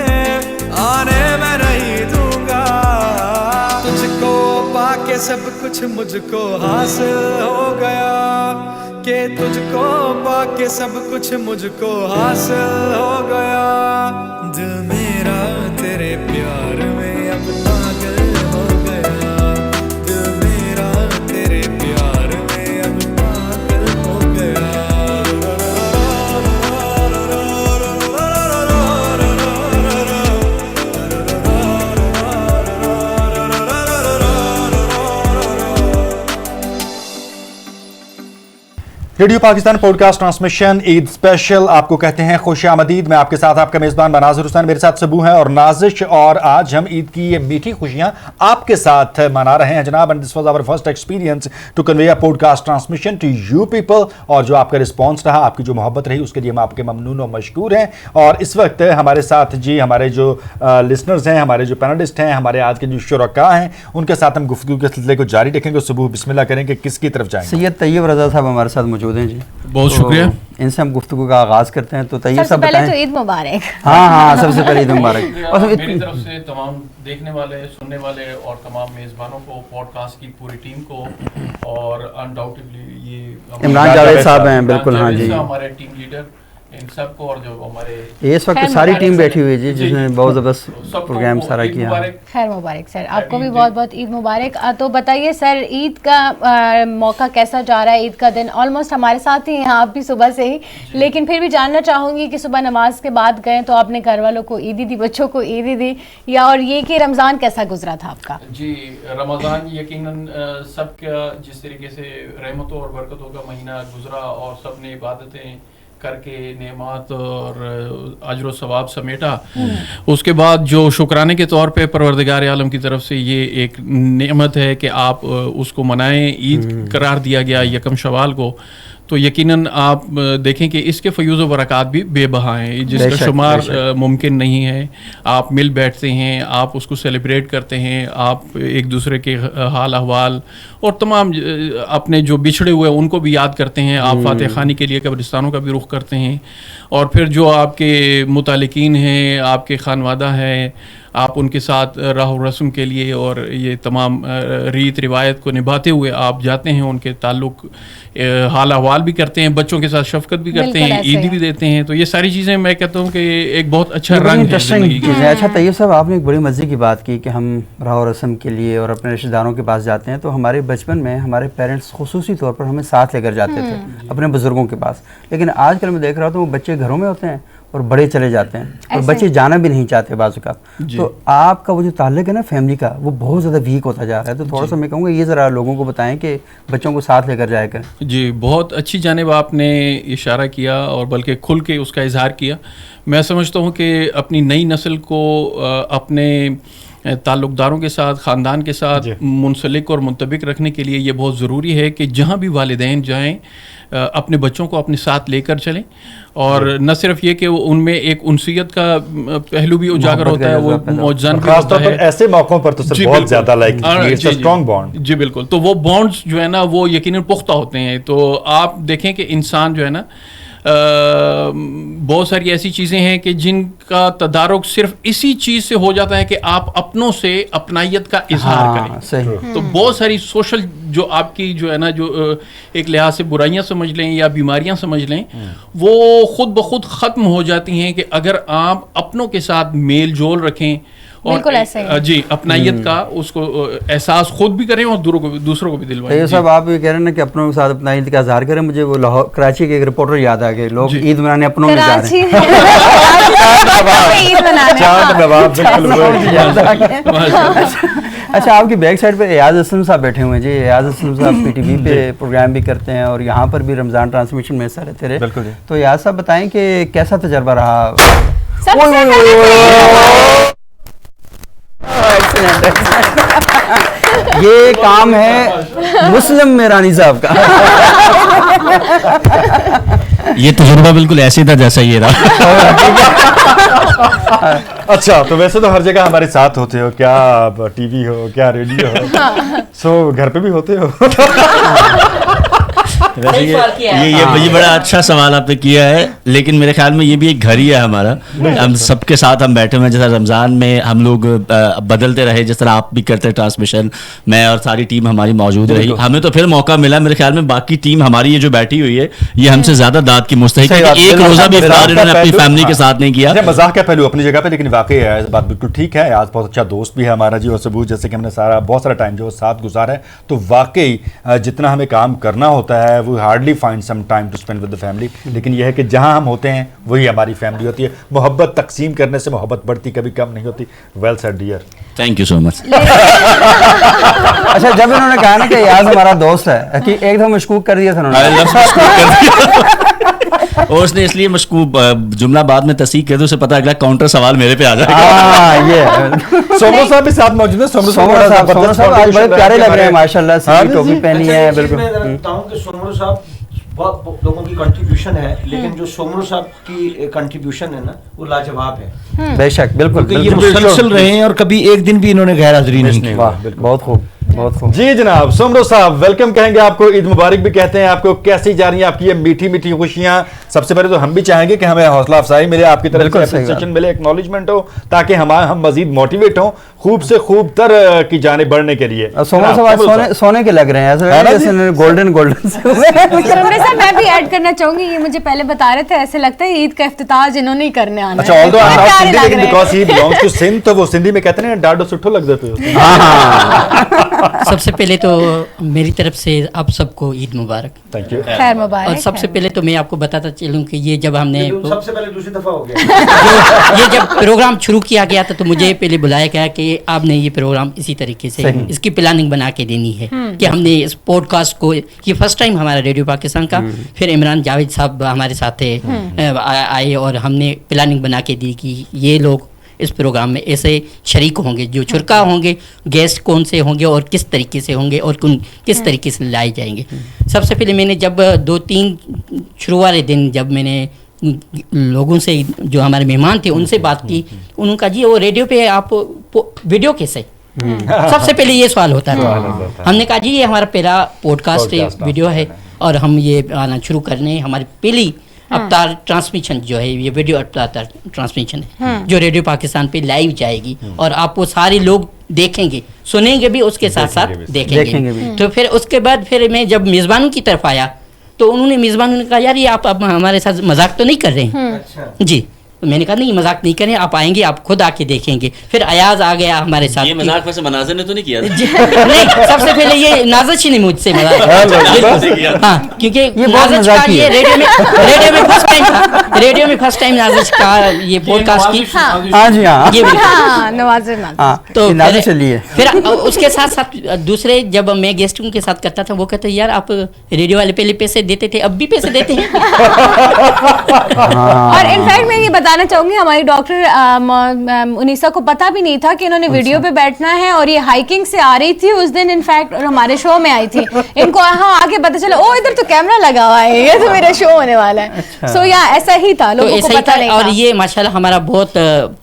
आने मैं नहीं दूंगा. तुझको पाके सब कुछ मुझको हासिल हो गया, कि तुझको पाके सब कुछ मुझको हासिल हो गया. दिल मेरा तेरे प्यार में अब पागल हो गया. दिल मेरा तेरे प्यार में अब पागल हो गया. ریڈیو پاکستان پوڈکاسٹ ٹرانسمیشن عید اسپیشل آپ کو کہتے ہیں خوش آمدید. میں آپ کے ساتھ آپ کا میزبان مناظر حسین, میرے ساتھ سبو ہیں اور نازش, اور آج ہم عید کی یہ میٹھی خوشیاں آپ کے ساتھ منا رہے ہیں جناب. And this was our first experience to convey a podcast transmission to you people, اور جو آپ کا رسپانس رہا, آپ کی جو محبت رہی, اس کے لیے ہم آپ کے ممنون و مشکور ہیں. اور اس وقت ہمارے ساتھ جی ہمارے جو لسنرز ہیں, ہمارے جو پینلسٹ ہیں, ہمارے آج کے جو شرکاء ہیں, ان کے ساتھ ہم گفتگو کے سلسلے کو جاری رکھیں گے. صبح بسم اللہ کریں کہ کس کی طرف جائیں گے. سید طیب رضا صاحب ہمارے ساتھ موجود ہیں جی, بہت شکریہ. ان سے ہم گفتگو کا آغاز کرتے ہیں. تو طیب صاحب پہلے بتائیں. تو عید مبارک. ہاں سب سے پہلے عید مبارک. میری طرف سے تمام دیکھنے والے, سننے والے اور تمام میزبانوں کو, پوڈ کاسٹ کی پوری ٹیم کو, اور انڈاؤٹلی یہ عمران جاوید صاحب ہیں, بالکل ہاں جی, ہمارے ٹیم لیڈر, ان سب کو, اور جو ہمارے اس وقت ساری ٹیم بیٹھی ہوئی جی, جس نے بہت زبردست پروگرام سارا کیا. خیر مبارک سر, آپ کو بھی بہت بہت عید مبارک. تو بتائیے سر, عید کا موقع کیسا جا رہا ہے؟ عید کا دن آلموسٹ ہمارے ساتھ ہی ہیں آپ بھی صبح سے ہی, لیکن پھر بھی جاننا چاہوں گی کہ صبح نماز کے بعد گئے تو آپ نے گھر والوں کو عیدی دی, بچوں کو عیدی دی, یا اور یہ کہ رمضان کیسا گزرا تھا آپ کا؟ جی رمضان یقیناً سب کا جس طریقے سے رحمتوں اور برکتوں کا مہینہ گزرا, اور سب نے عبادتیں کر کے نعمات اور اجر و ثواب سمیٹا. اس کے بعد جو شکرانے کے طور پہ پروردگار عالم کی طرف سے یہ ایک نعمت ہے کہ آپ اس کو منائیں, عید قرار دیا گیا یکم شوال کو, تو یقیناً آپ دیکھیں کہ اس کے فیوز و برکات بھی بے بہا ہیں, جس کا شمار ممکن نہیں ہے. آپ مل بیٹھتے ہیں, آپ اس کو سیلیبریٹ کرتے ہیں, آپ ایک دوسرے کے حال احوال اور تمام اپنے جو بچھڑے ہوئے ان کو بھی یاد کرتے ہیں. آپ فاتح خوانی کے لیے قبرستانوں کا بھی رخ کرتے ہیں, اور پھر جو آپ کے متعلقین ہیں, آپ کے خانوادہ ہیں, آپ ان کے ساتھ راہ و رسم کے لیے اور یہ تمام ریت روایت کو نبھاتے ہوئے آپ جاتے ہیں, ان کے تعلق حال احوال بھی کرتے ہیں, بچوں کے ساتھ شفقت بھی کرتے ہیں, عیدی بھی دیتے ہیں. تو یہ ساری چیزیں میں کہتا ہوں کہ ایک بہت اچھا رنگ ہے. اچھا طیب صاحب, آپ نے ایک بڑی مزے کی بات کی کہ ہم راہ و رسم کے لیے اور اپنے رشتہ داروں کے پاس جاتے ہیں. تو ہمارے بچپن میں ہمارے پیرنٹس خصوصی طور پر ہمیں ساتھ لے کر جاتے تھے اپنے بزرگوں کے پاس, لیکن آج کل میں دیکھ رہا ہوں وہ بچے گھروں میں ہوتے ہیں اور بڑے چلے جاتے ہیں, اور بچے جانا بھی نہیں چاہتے بعض اوقات. تو آپ کا وہ جو تعلق ہے نا فیملی کا, وہ بہت زیادہ ویک ہوتا جا رہا ہے. تو تھوڑا سا میں کہوں گا یہ ذرا لوگوں کو بتائیں کہ بچوں کو ساتھ لے کر جایا کریں. جی بہت اچھی جانب آپ نے اشارہ کیا, اور بلکہ کھل کے اس کا اظہار کیا. میں سمجھتا ہوں کہ اپنی نئی نسل کو اپنے تعلق داروں کے ساتھ, خاندان کے ساتھ منسلک اور منطبق رکھنے کے لیے یہ بہت ضروری ہے کہ جہاں بھی والدین جائیں اپنے بچوں کو اپنے ساتھ لے کر چلیں, اور نہ صرف یہ کہ ان میں ایک انسیت کا پہلو بھی اجاگر ہوتا ہے, وہ موجزن بھی ہوتا ہے ایسے موقعوں پر تو بہت زیادہ لائک اسٹرانگ بانڈ. جی بالکل, تو وہ بانڈز جو ہے نا وہ یقیناً پختہ ہوتے ہیں. تو آپ دیکھیں کہ انسان جو ہے نا بہت ساری ایسی چیزیں ہیں کہ جن کا تدارک صرف اسی چیز سے ہو جاتا ہے کہ آپ اپنوں سے اپنائیت کا اظہار کریں. تو بہت ساری سوشل جو آپ کی جو ہے نا جو ایک لحاظ سے برائیاں سمجھ لیں یا بیماریاں سمجھ لیں, وہ خود بخود ختم ہو جاتی ہیں کہ اگر آپ اپنوں کے ساتھ میل جول رکھیں اور جی اپنائیت کا اس کو احساس خود بھی کریں اور دوسروں کو بھی دلوائیں. یہ سب آپ یہ کہہ رہے ہیں نا کہ اپنوں کے ساتھ اپنائیت کا اظہار کریں. مجھے وہ لاہور کراچی کے ایک رپورٹر یاد آ گئے, لوگ عید منانے اپنوں میں جا رہے ہیں. اچھا, آپ کی بیک سائڈ پہ ایاز اسلم صاحب بیٹھے ہوئے ہیں جی. ایاز اسلم صاحب پی ٹی وی پہ پروگرام بھی کرتے ہیں اور یہاں پر بھی رمضان ٹرانسمیشن میں حصہ لیتے رہے. بالکل. تو ایاز صاحب بتائیں کہ کیسا تجربہ رہا؟ یہ کام ہے مسلم میرانی صاحب کا. یہ تجربہ بالکل ایسے تھا جیسا یہ رہا. اچھا, تو ویسے تو ہر جگہ ہمارے ساتھ ہوتے ہو, کیا ٹی وی ہو کیا ریڈیو ہو, سو گھر پہ بھی ہوتے ہو. یہ بڑا اچھا سوال آپ نے کیا ہے, لیکن میرے خیال میں یہ بھی ایک گھر ہی ہے ہمارا. ہم سب کے ساتھ ہم بیٹھے ہوئے ہیں, جیسا رمضان میں ہم لوگ بدلتے رہے, جس طرح آپ بھی کرتے ٹرانسمیشن, میں اور ساری ٹیم ہماری موجود رہی. ہمیں تو پھر موقع ملا, میرے خیال میں باقی ٹیم ہماری یہ جو بیٹھی ہوئی ہے یہ ہم سے زیادہ داد کی مستحق ہے. ایک روزہ بھی افطار انہوں نے اپنی فیملی کے ساتھ نہیں کیا. مزاح کا پہلو اپنی جگہ پہ, لیکن واقعی ہے بات بالکل ٹھیک ہے. آج بہت اچھا دوست بھی ہے ہمارا جی, اور ثبوت جیسے کہ ہم نے بہت سارا ٹائم جو ساتھ گزارا ہے. تو واقعی جتنا ہمیں کام کرنا ہوتا ہے we hardly find some time to spend with the family, लेकिन यह है कि जहाँ हम होते हैं वही हमारी फैमिली होती है। मोहब्बत तकसीम करने से मोहब्बत बढ़ती, कभी कम नहीं होती। Well said dear, thank you so much. अच्छा, जब इन्होंने कहा ना कि यार हमारा दोस्त है कि एकदम मशकूक कर दिया था उन्होंने, और उसने इसलिए मशकूक जुमला बाद में तस्दीक कर दो, उसे पता अगला काउंटर सवाल मेरे पे आ जाएगा। ये सोमो साहब भी साथ मौजूद है। सोमो साहब आज बड़े प्यारे लग रहे हैं माशाल्लाह, सीधी टोपी पहनी है। बिल्कुल सोमरो साहब बहुत लोगों की कंट्रीब्यूशन है, लेकिन जो सोमरो साहब की कंट्रीब्यूशन है ना वो लाजवाब है। बेशक, बिल्कुल, ये मुसलसल रहे हैं और कभी एक दिन भी इन्होंने गैर हाजिरी नहीं की। बहुत खूब, बहुत खूब। जी जनाब, सोमरो साहब वेलकम कहेंगे आपको, ईद मुबारक भी कहते हैं आपको। कैसी जा रही है आपकी ये मीठी मीठी खुशियां? सबसे पहले तो हम भी चाहेंगे कि हमें हौसला अफजाई मिले, आपकी तरफ से अप्रिसिएशन मिले, एक्नॉलेजमेंट हो, ताकि हम मजीद मोटिवेट हो खूब से खूब तर की जाने बढ़ने के लिए। सोमरो साहब सोने के लग रहे हैं, ऐसे गोल्डन साहब मैं भी ऐड करना चाहूंगी, ये मुझे पहले बता रहे थे, ऐसे लगता है ईद का इफ्तिताह जिन्होंने ही करने आना है। अच्छा, although I am not Sindhi, लेकिन because he belongs to Sindh, तो वो सिंधी में कहते हैं डाडो सुठो लग जाते हो। सबसे पहले तो मेरी तरफ से आप सबको ईद मुबारक। थैंक यू, खैर मुबारक। और सबसे पहले तो मैं आपको बताता चलूं कि ये जब हमने सबसे पहले दूसरी दफा हो गया ये जब प्रोग्राम शुरू किया गया था तो मुझे पहले बुलाया गया कि आपने ये प्रोग्राम इसी तरीके से इसकी प्लानिंग बना के देनी है कि हमने इस पॉडकास्ट को, ये फर्स्ट टाइम हमारा रेडियो पाकिस्तान का, फिर इमरान जावेद साहब हमारे साथ आए और हमने प्लानिंग बना के दी कि ये लोग इस प्रोग्राम में ऐसे शरीक होंगे, जो शुरका होंगे, गेस्ट कौन से होंगे और किस तरीके से होंगे और किस तरीके से लाए जाएंगे। सबसे पहले मैंने जब 2-3 शुरू वाले दिन जब मैंने लोगों से, जो हमारे मेहमान थे, उनसे बात की, उन्होंने कहा जी वो रेडियो पे आप वीडियो कैसे? सबसे पहले ये सवाल होता था। हमने कहा जी ये हमारा पहला पॉडकास्ट है, वीडियो है, और हम ये आना शुरू करने, हमारी पहली अवतार ट्रांसमिशन जो है, ये वीडियो अवतार ट्रांसमिशन है जो रेडियो पाकिस्तान पे लाइव जाएगी, और आप वो सारे लोग देखेंगे, सुनेंगे भी, उसके साथ साथ देखेंगे भी। तो फिर उसके बाद फिर मैं जब मेज़बानों की तरफ आया तो उन्होंने मेज़बानों ने कहा यार ये आप हमारे साथ मजाक तो नहीं कर रहे हैं? जी, तो मैंने कहा नहीं मजाक नहीं करें, आप आएंगे, आप खुद आके देखेंगे। फिर अयाज आ गया हमारे साथ। ये मजाक वैसे मनाज़र ने तो नहीं किया? नहीं, सबसे पहले ये नाज़िश ने मुझसे मजाक, हाँ, क्योंकि नाज़िश का ये रेडियो में फर्स्ट टाइम नाज़िश का ये पॉडकास्ट की। हाँ जी, हाँ, ये तो फिर उसके साथ साथ दूसरे जब मैं गेस्टों के साथ करता था, वो कहते यार आप रेडियो वाले पहले पैसे देते थे, अब भी पैसे देते हैं। और इनफैक्ट मैं ये बताना चाहूंगी, हमारी डॉक्टर उनीसा को पता भी नहीं था कि इन्होंने वीडियो पे बैठना है, और ये हाइकिंग से आ रही थी उस दिन इनफैक्ट, और हमारे शो में आई थी। इनको आगे पता चला ओ इधर तो कैमरा लगा हुआ है, ये तो मेरा शो होने वाला है। सो या ऐसा ही था, लोगों को पता नहीं था। और ये माशाल्लाह हमारा बहुत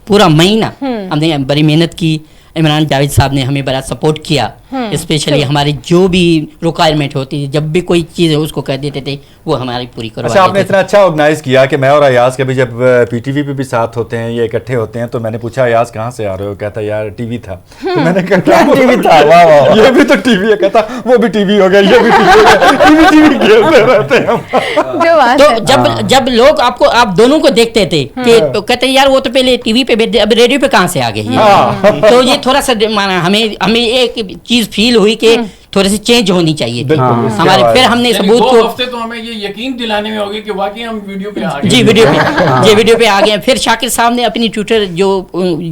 पूरा महीना हमने बड़ी मेहनत की, इमरान जावेद साहब ने हमें बड़ा सपोर्ट किया, स्पेशली हमारी जो भी रिक्वायरमेंट होती थी, जब भी कोई चीज़ है उसको कह देते थे, वो हमारी पूरी करवा देते थे। आपने इतना अच्छा ऑर्गेनाइज किया कि मैं और अयाज कभी जब पीटीवी पे भी साथ होते हैं, ये इकट्ठे होते हैं, तो मैंने पूछा अयाज कहाँ से आ रहे हो? कहता यार टीवी था। तो मैंने कहा टीवी था, वाह ये भी तो टीवी है। कहता वो भी टीवी हो गया, ये भी टीवी हो गया, टीवी खेलते रहते हैं। तो जब लोग आप दोनों को देखते थे कि कहते यार वो तो पहले टीवी पे बैठते, अब रेडियो पे कहाँ से आ गए? तो ये थोड़ा सा हमें एक चीज फील हुई कि थोड़ी सी चेंज होनी चाहिए थी हमारे। फिर हमने सबूत को हफ्ते तो हमें ये यकीन दिलाने में होगी कि वाकई हम वीडियो पे आ गए। जी वीडियो पे आ गए। फिर शाकिर साहब ने अपनी ट्विटर जो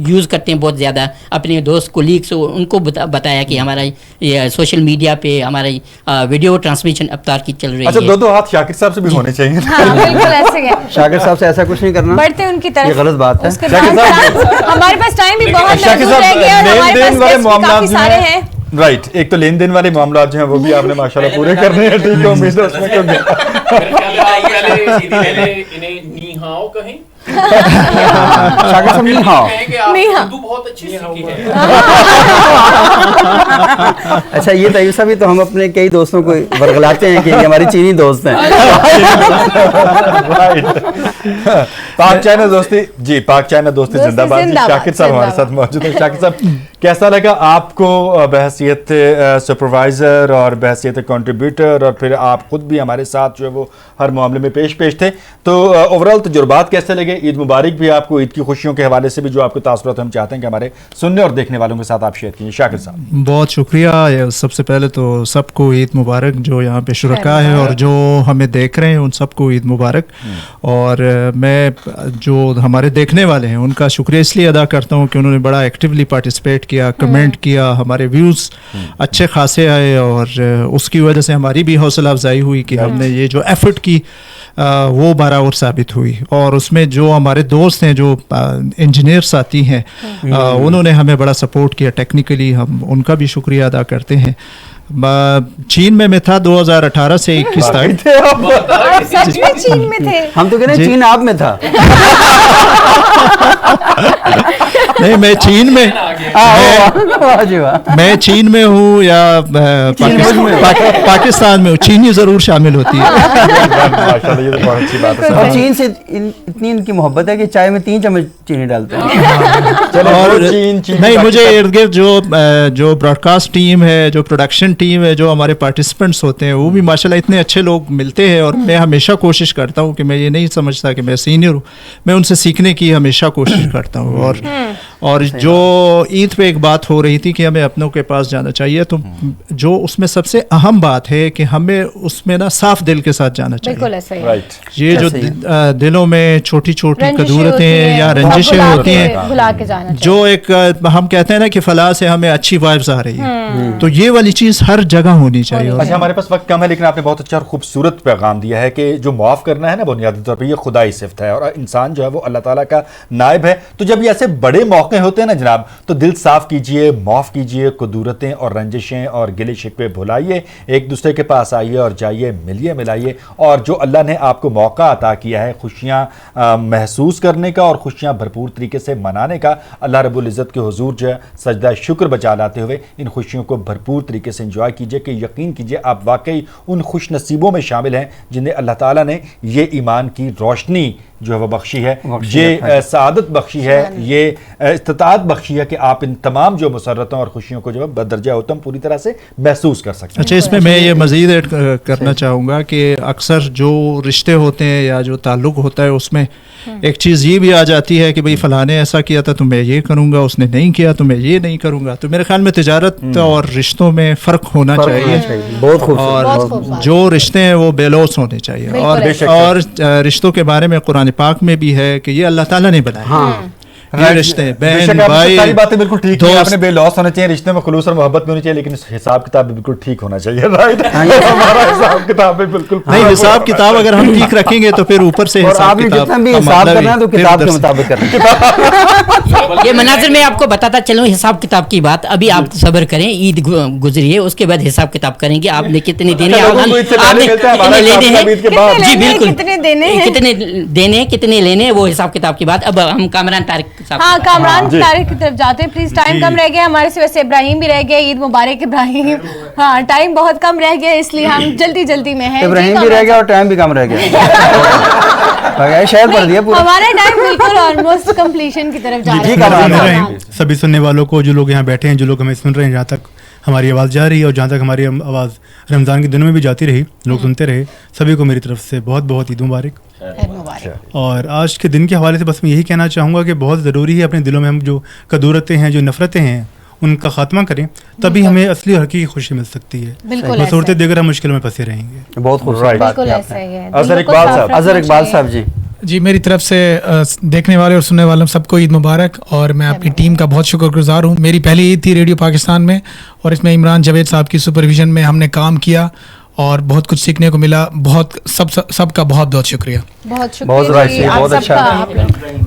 यूज़ करते हैं बहुत ज़्यादा, अपने दोस्त कोलीग्स उनको बताया कि हमारा ये सोशल मीडिया पे हमारा वीडियो ट्रांसमिशन अवतार की चल रही है। अच्छा, दो हाथ शाकिर साहब से भी होने चाहिए। बिल्कुल ऐसे है, शाकिर साहब से ऐसा कुछ नहीं करना, बढ़ते उनकी तरफ, ये गलत बात है। हमारे पास टाइम भी बहुत रह गया और हमारे पास काफी सारे हैं। राइट, एक तो लेन देन वाले मामला जो हैं वो भी आपने माशाल्लाह पूरे करने हैं। ठीक है, उम्मीद है उसमें क्यों बहुत अच्छी सीखी है। अच्छा, ये तयुसा भी तो हम अपने कई दोस्तों को बरगलाते हैं कि ये हमारी चीनी दोस्त हैं। पाक चाइना दोस्ती, जी पाक चाइना दोस्ती जिंदाबाद। शाकिर साहब हमारे साथ मौजूद है। शाकिर साहब कैसा लगा आपको बहैसियत सुपरवाइज़र और बहैसियत कंट्रीब्यूटर, और फिर आप खुद भी हमारे साथ जो है वो हर मामले में पेश थे, तो ओवरऑल तजुर्बात कैसे लगे? ईद मुबारक भी आपको, ईद की खुशियों के हवाले से भी जो आपके तासुरात हम चाहते हैं कि हमारे सुनने और देखने वालों के साथ आप शेयर कीजिए। शाकिर साहब। बहुत शुक्रिया। सबसे पहले तो सबको ईद मुबारक, जो यहाँ पे शुरका है और जो हमें देख रहे हैं उन सबको ईद मुबारक। और मैं जो हमारे देखने वाले हैं उनका शुक्रिया इसलिए अदा करता हूँ कि उन्होंने बड़ा एक्टिवली पार्टिसिपेट किया, कमेंट किया, हमारे व्यूज़ अच्छे खासे आए, और उसकी वजह से हमारी भी हौसला अफजाई हुई कि हमने ये जो एफर्ट की वो बराबर साबित हुई। और उसमें जो हमारे दोस्त हैं जो इंजीनियर साथी हैं उन्होंने हमें बड़ा सपोर्ट किया टेक्निकली, हम उनका भी शुक्रिया अदा करते हैं। चीन में मैं था 2018 से 21 तक। सच में चीन में थे? हम तो कह रहे हैं चीन आप में था। नहीं, मैं चीन में, मैं चीन में हूँ या पाकिस्तान में हूँ, चीनी जरूर शामिल होती है। और चीन से इतनी इनकी मोहब्बत है कि चाय में 3 चम्मच चीनी डालते हैं। और नहीं, मुझे इर्द गिर्द जो ब्रॉडकास्ट टीम है, जो प्रोडक्शन टीम है, जो हमारे पार्टिसिपेंट्स होते हैं, वो भी माशाल्लाह इतने अच्छे लोग मिलते हैं। और मैं हमेशा कोशिश करता हूँ कि मैं ये नहीं समझता कि मैं सीनियर हूँ, मैं उनसे सीखने की हमेशा कोशिश करता हूँ। और जो ईद पे एक बात हो रही थी कि हमें अपनों के पास जाना चाहिए, तो जो उसमें सबसे अहम बात है कि हमें उसमें ना साफ दिल के साथ जाना चाहिए। बिल्कुल ऐसा ही है। ये जो दिलों में छोटी छोटी कदूरतें या रंजिशें होती हैं, भुला के जाना चाहिए। जो एक हम कहते हैं ना कि फलाह से हमें अच्छी वाइब्स आ रही है, तो ये वाली चीज़ हर जगह होनी चाहिए। अच्छा, हमारे पास वक्त कम है, लेकिन आपने बहुत अच्छा और खूबसूरत पैगाम दिया है कि जो माफ़ करना है ना, बुनियादी तौर पर ये खुदाई सिफ्त है और इंसान जो है वो अल्लाह ताला का नायब है। तो जब ये ऐसे बड़े मौके होते हैं ना जनाब, तो दिल साफ कीजिए, माफ़ कीजिए, कदूरतें और रंजिशें और गिले शिकवे भुलाइए, एक दूसरे के पास आइए और जाइए, मिलिए मिलाइए। और जो अल्लाह ने आपको मौका अता किया है खुशियाँ महसूस करने का और खुशियाँ भरपूर तरीके से मनाने का, अल्लाह रब्बुल इज़्ज़त के हुजूर जो है सजदा शुक्र बचा लाते हुए इन खुशियों को भरपूर तरीके से एंजॉय कीजिए कि यकीन कीजिए आप वाकई उन खुश नसीबों में शामिल हैं जिन्हें अल्लाह ताला ने ये ईमान की रोशनी जो है वो बख्शी है, ये सआदत बख्शी है, ये इस्तिताअत बख्शी है कि आप इन तमाम जो मुसर्रतों और खुशियों को जो है बदर्जा उत्तम पूरी तरह से महसूस कर सकते हैं। अच्छा, इसमें मैं ये मज़ीद ऐड करना चाहूँगा कि अक्सर जो रिश्ते होते हैं या जो ताल्लुक़ होता है उसमें एक चीज़ ये भी आ जाती है कि भाई फ़लाँ ने ऐसा किया था तो मैं ये करूँगा, उसने नहीं किया तो मैं ये नहीं करूँगा। तो मेरे ख्याल में तिजारत और रिश्तों में फ़र्क होना चाहिए। बहुत खूब। और जो रिश्ते हैं वो बेलौस होने चाहिए। और रिश्तों के बारे में कुरान पाक में भी है कि ये अल्लाह ताला ने बनाया। ये रिश्ते बहन भाई, सारी बातें बिल्कुल ठीक है, आपने बेलौस होने चाहिए, रिश्ते में खुलूस और मोहब्बत भी होनी चाहिए, लेकिन हिसाब किताब भी बिल्कुल ठीक होना चाहिए। राइट, हमारा हिसाब किताब भी बिल्कुल नहीं, हिसाब किताब अगर हम ठीक रखेंगे तो फिर ऊपर से हिसाब करना है तो किताब के मुताबिक करना। ये मनाजिर में आपको बताता चलूं हिसाब किताब की बात, अभी आप सब्र करें, ईद गुजरी है, उसके बाद हिसाब किताब करेंगे। आपने कितने देने, आपने कितने लेने हैं, जी बिल्कुल, कितने देने कितने लेने, वो हिसाब किताब की बात। अब हम कामरान तारिक, हाँ कामरान तारिक की तरफ जाते हैं प्लीज। टाइम कम रह गया हमारे से, वैसे इब्राहिम भी रह गया, ईद मुबारक इब्राहिम। हाँ, टाइम बहुत कम रह गया इसलिए हम जल्दी में हैं। इब्राहिम भी रह गया और टाइम भी कम रह गया। शायद पढ़ दिया पूरा। हमारा टाइम बिल्कुल ऑलमोस्ट कंप्लीशन की तरफ जा रहा है। सभी सुनने वालों को, जो लोग यहाँ बैठे हैं, जो लोग हमें सुन रहे हैं, जहाँ तक हमारी आवाज़ जा रही है और जहाँ तक हमारी आवाज़ रमज़ान के दिनों में भी जाती रही, लोग सुनते रहे, सभी को मेरी तरफ से बहुत बहुत ईद मुबारक। और आज के दिन के हवाले से बस मैं यही कहना चाहूँगा कि बहुत ज़रूरी है अपने दिलों में हम जो कदूरतें हैं, जो नफ़रतें हैं, उनका खात्मा करें, तभी हमें असली और हकीकी खुशी मिल सकती है। बसूरतें देकर हम मुश्किल में फंसे रहेंगे। बहुत खूबसूरत बात है। अज़हर इकबाल साहब जी, मेरी तरफ से देखने वाले और सुनने वालों सबको ईद मुबारक। और मैं अपनी टीम का बहुत शुक्रगुजार हूँ। मेरी पहली ईद थी रेडियो पाकिस्तान में और इसमें इमरान जावेद साहब की सुपरविजन में हमने काम किया और बहुत कुछ सीखने को मिला। सबका बहुत बहुत शुक्रिया। बहुत अच्छा।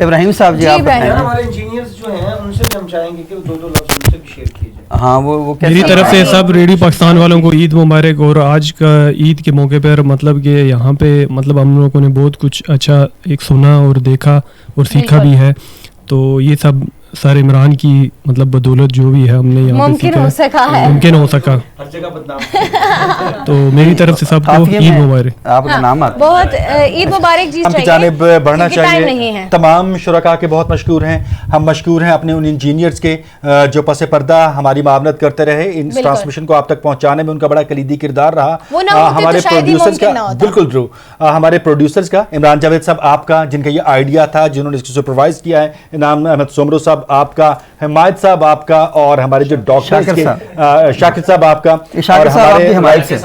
इब्राहिम साहब जी, आप हमारे इंजीनियर्स जो हैं उनसे भी हम चाहेंगे कि 2-2 लफ्ज़ उनसे भी शेयर कीजिए। हाँ, वो मेरी तरफ से सब रेडियो पाकिस्तान वालों को ईद मुबारक। और आज का ईद के मौके पर मतलब कि यहाँ पे मतलब हम लोगों ने बहुत कुछ अच्छा एक सुना और देखा और सीखा भी है। तो ये सब सर इमरान की मतलब बदौलत जो भी है हमने यहाँ पे मुमकिन सीखा हो सका है। मुमकिन हो सका। तो मेरी तरफ से सबको ईद मुबारक। आपका नाम बहुत ईद मुबारक जी हम की चाहिए, जानिब बढ़ना क्योंकि टाइम नहीं चाहिए। है। तमाम शुरका के बहुत मशकूर हैं, हम मशकूर हैं अपने उन इंजीनियर्स के जो पसे पर्दा हमारी मावनत करते रहे, इन ट्रांसमिशन को आप तक पहुंचाने में उनका बड़ा कलीदी किरदार रहा। हमारे प्रोड्यूसर्स का, बिल्कुल ट्रू, हमारे प्रोड्यूसर्स का, इमरान जावेद साहब आपका जिनका ये आइडिया था, जिन्होंने इसको सुपरवाइज किया है, इनाम अहमद सोमरो साहब आपका, हिमायत साहब आपका, और हमारे जो डॉक्टर्स के शाकिर साहब आपका, और हमारे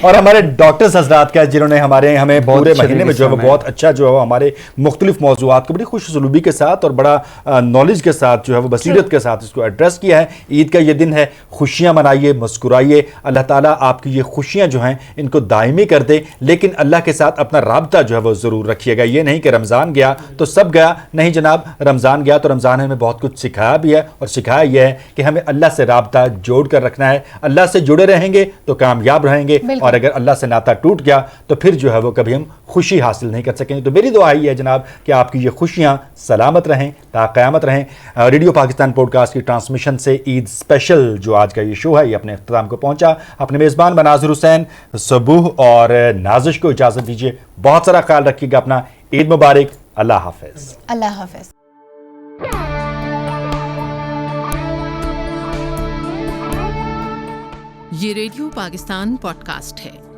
और हमारे डॉक्टर्स हजरात का जिन्होंने हमें पूरे महीने में जो है बहुत अच्छा जो है हमारे मुख्तलिफ मौज़ूआत को बड़ी खुशसलूबी के साथ और बड़ा नॉलेज के साथ जो है वो बसीरत के साथ इसको एड्रेस किया है। ईद का ये दिन है, खुशियाँ मनाइए, मुस्कुराइए, अल्लाह ताला आपकी ये खुशियाँ जो हैं इनको दायमी कर दे, लेकिन अल्लाह के साथ अपना राब्ता जो है वो ज़रूर रखिएगा। ये नहीं कि रमज़ान गया तो सब गया, नहीं जनाब, रमज़ान गया तो रमज़ान हमें बहुत कुछ सिखाया भी है, और सिखाया यह है कि हमें अल्लाह से राब्ता जोड़ कर रखना है। अल्लाह से जुड़े रहेंगे तो कामयाब रहेंगे, और अगर अल्लाह से नाता टूट गया तो फिर जो है वो कभी हम खुशी हासिल नहीं कर सकेंगे। तो मेरी दुआ ही है जनाब कि आपकी ये खुशियाँ सलामत रहें, ताक़यामत रहें। रेडियो पाकिस्तान पॉडकास्ट की ट्रांसमिशन से ईद स्पेशल जो आज का ये शो है ये अपने अख्ताम को पहुँचा। अपने मेज़बान मनाज़िर हुसैन, सबूह और नाजिश को इजाज़त दीजिए। बहुत सारा ख्याल रखिएगा अपना। ईद मुबारक। अल्लाह हाफ़िज़। अल्लाह हाफ़िज़। ये रेडियो पाकिस्तान पॉडकास्ट है।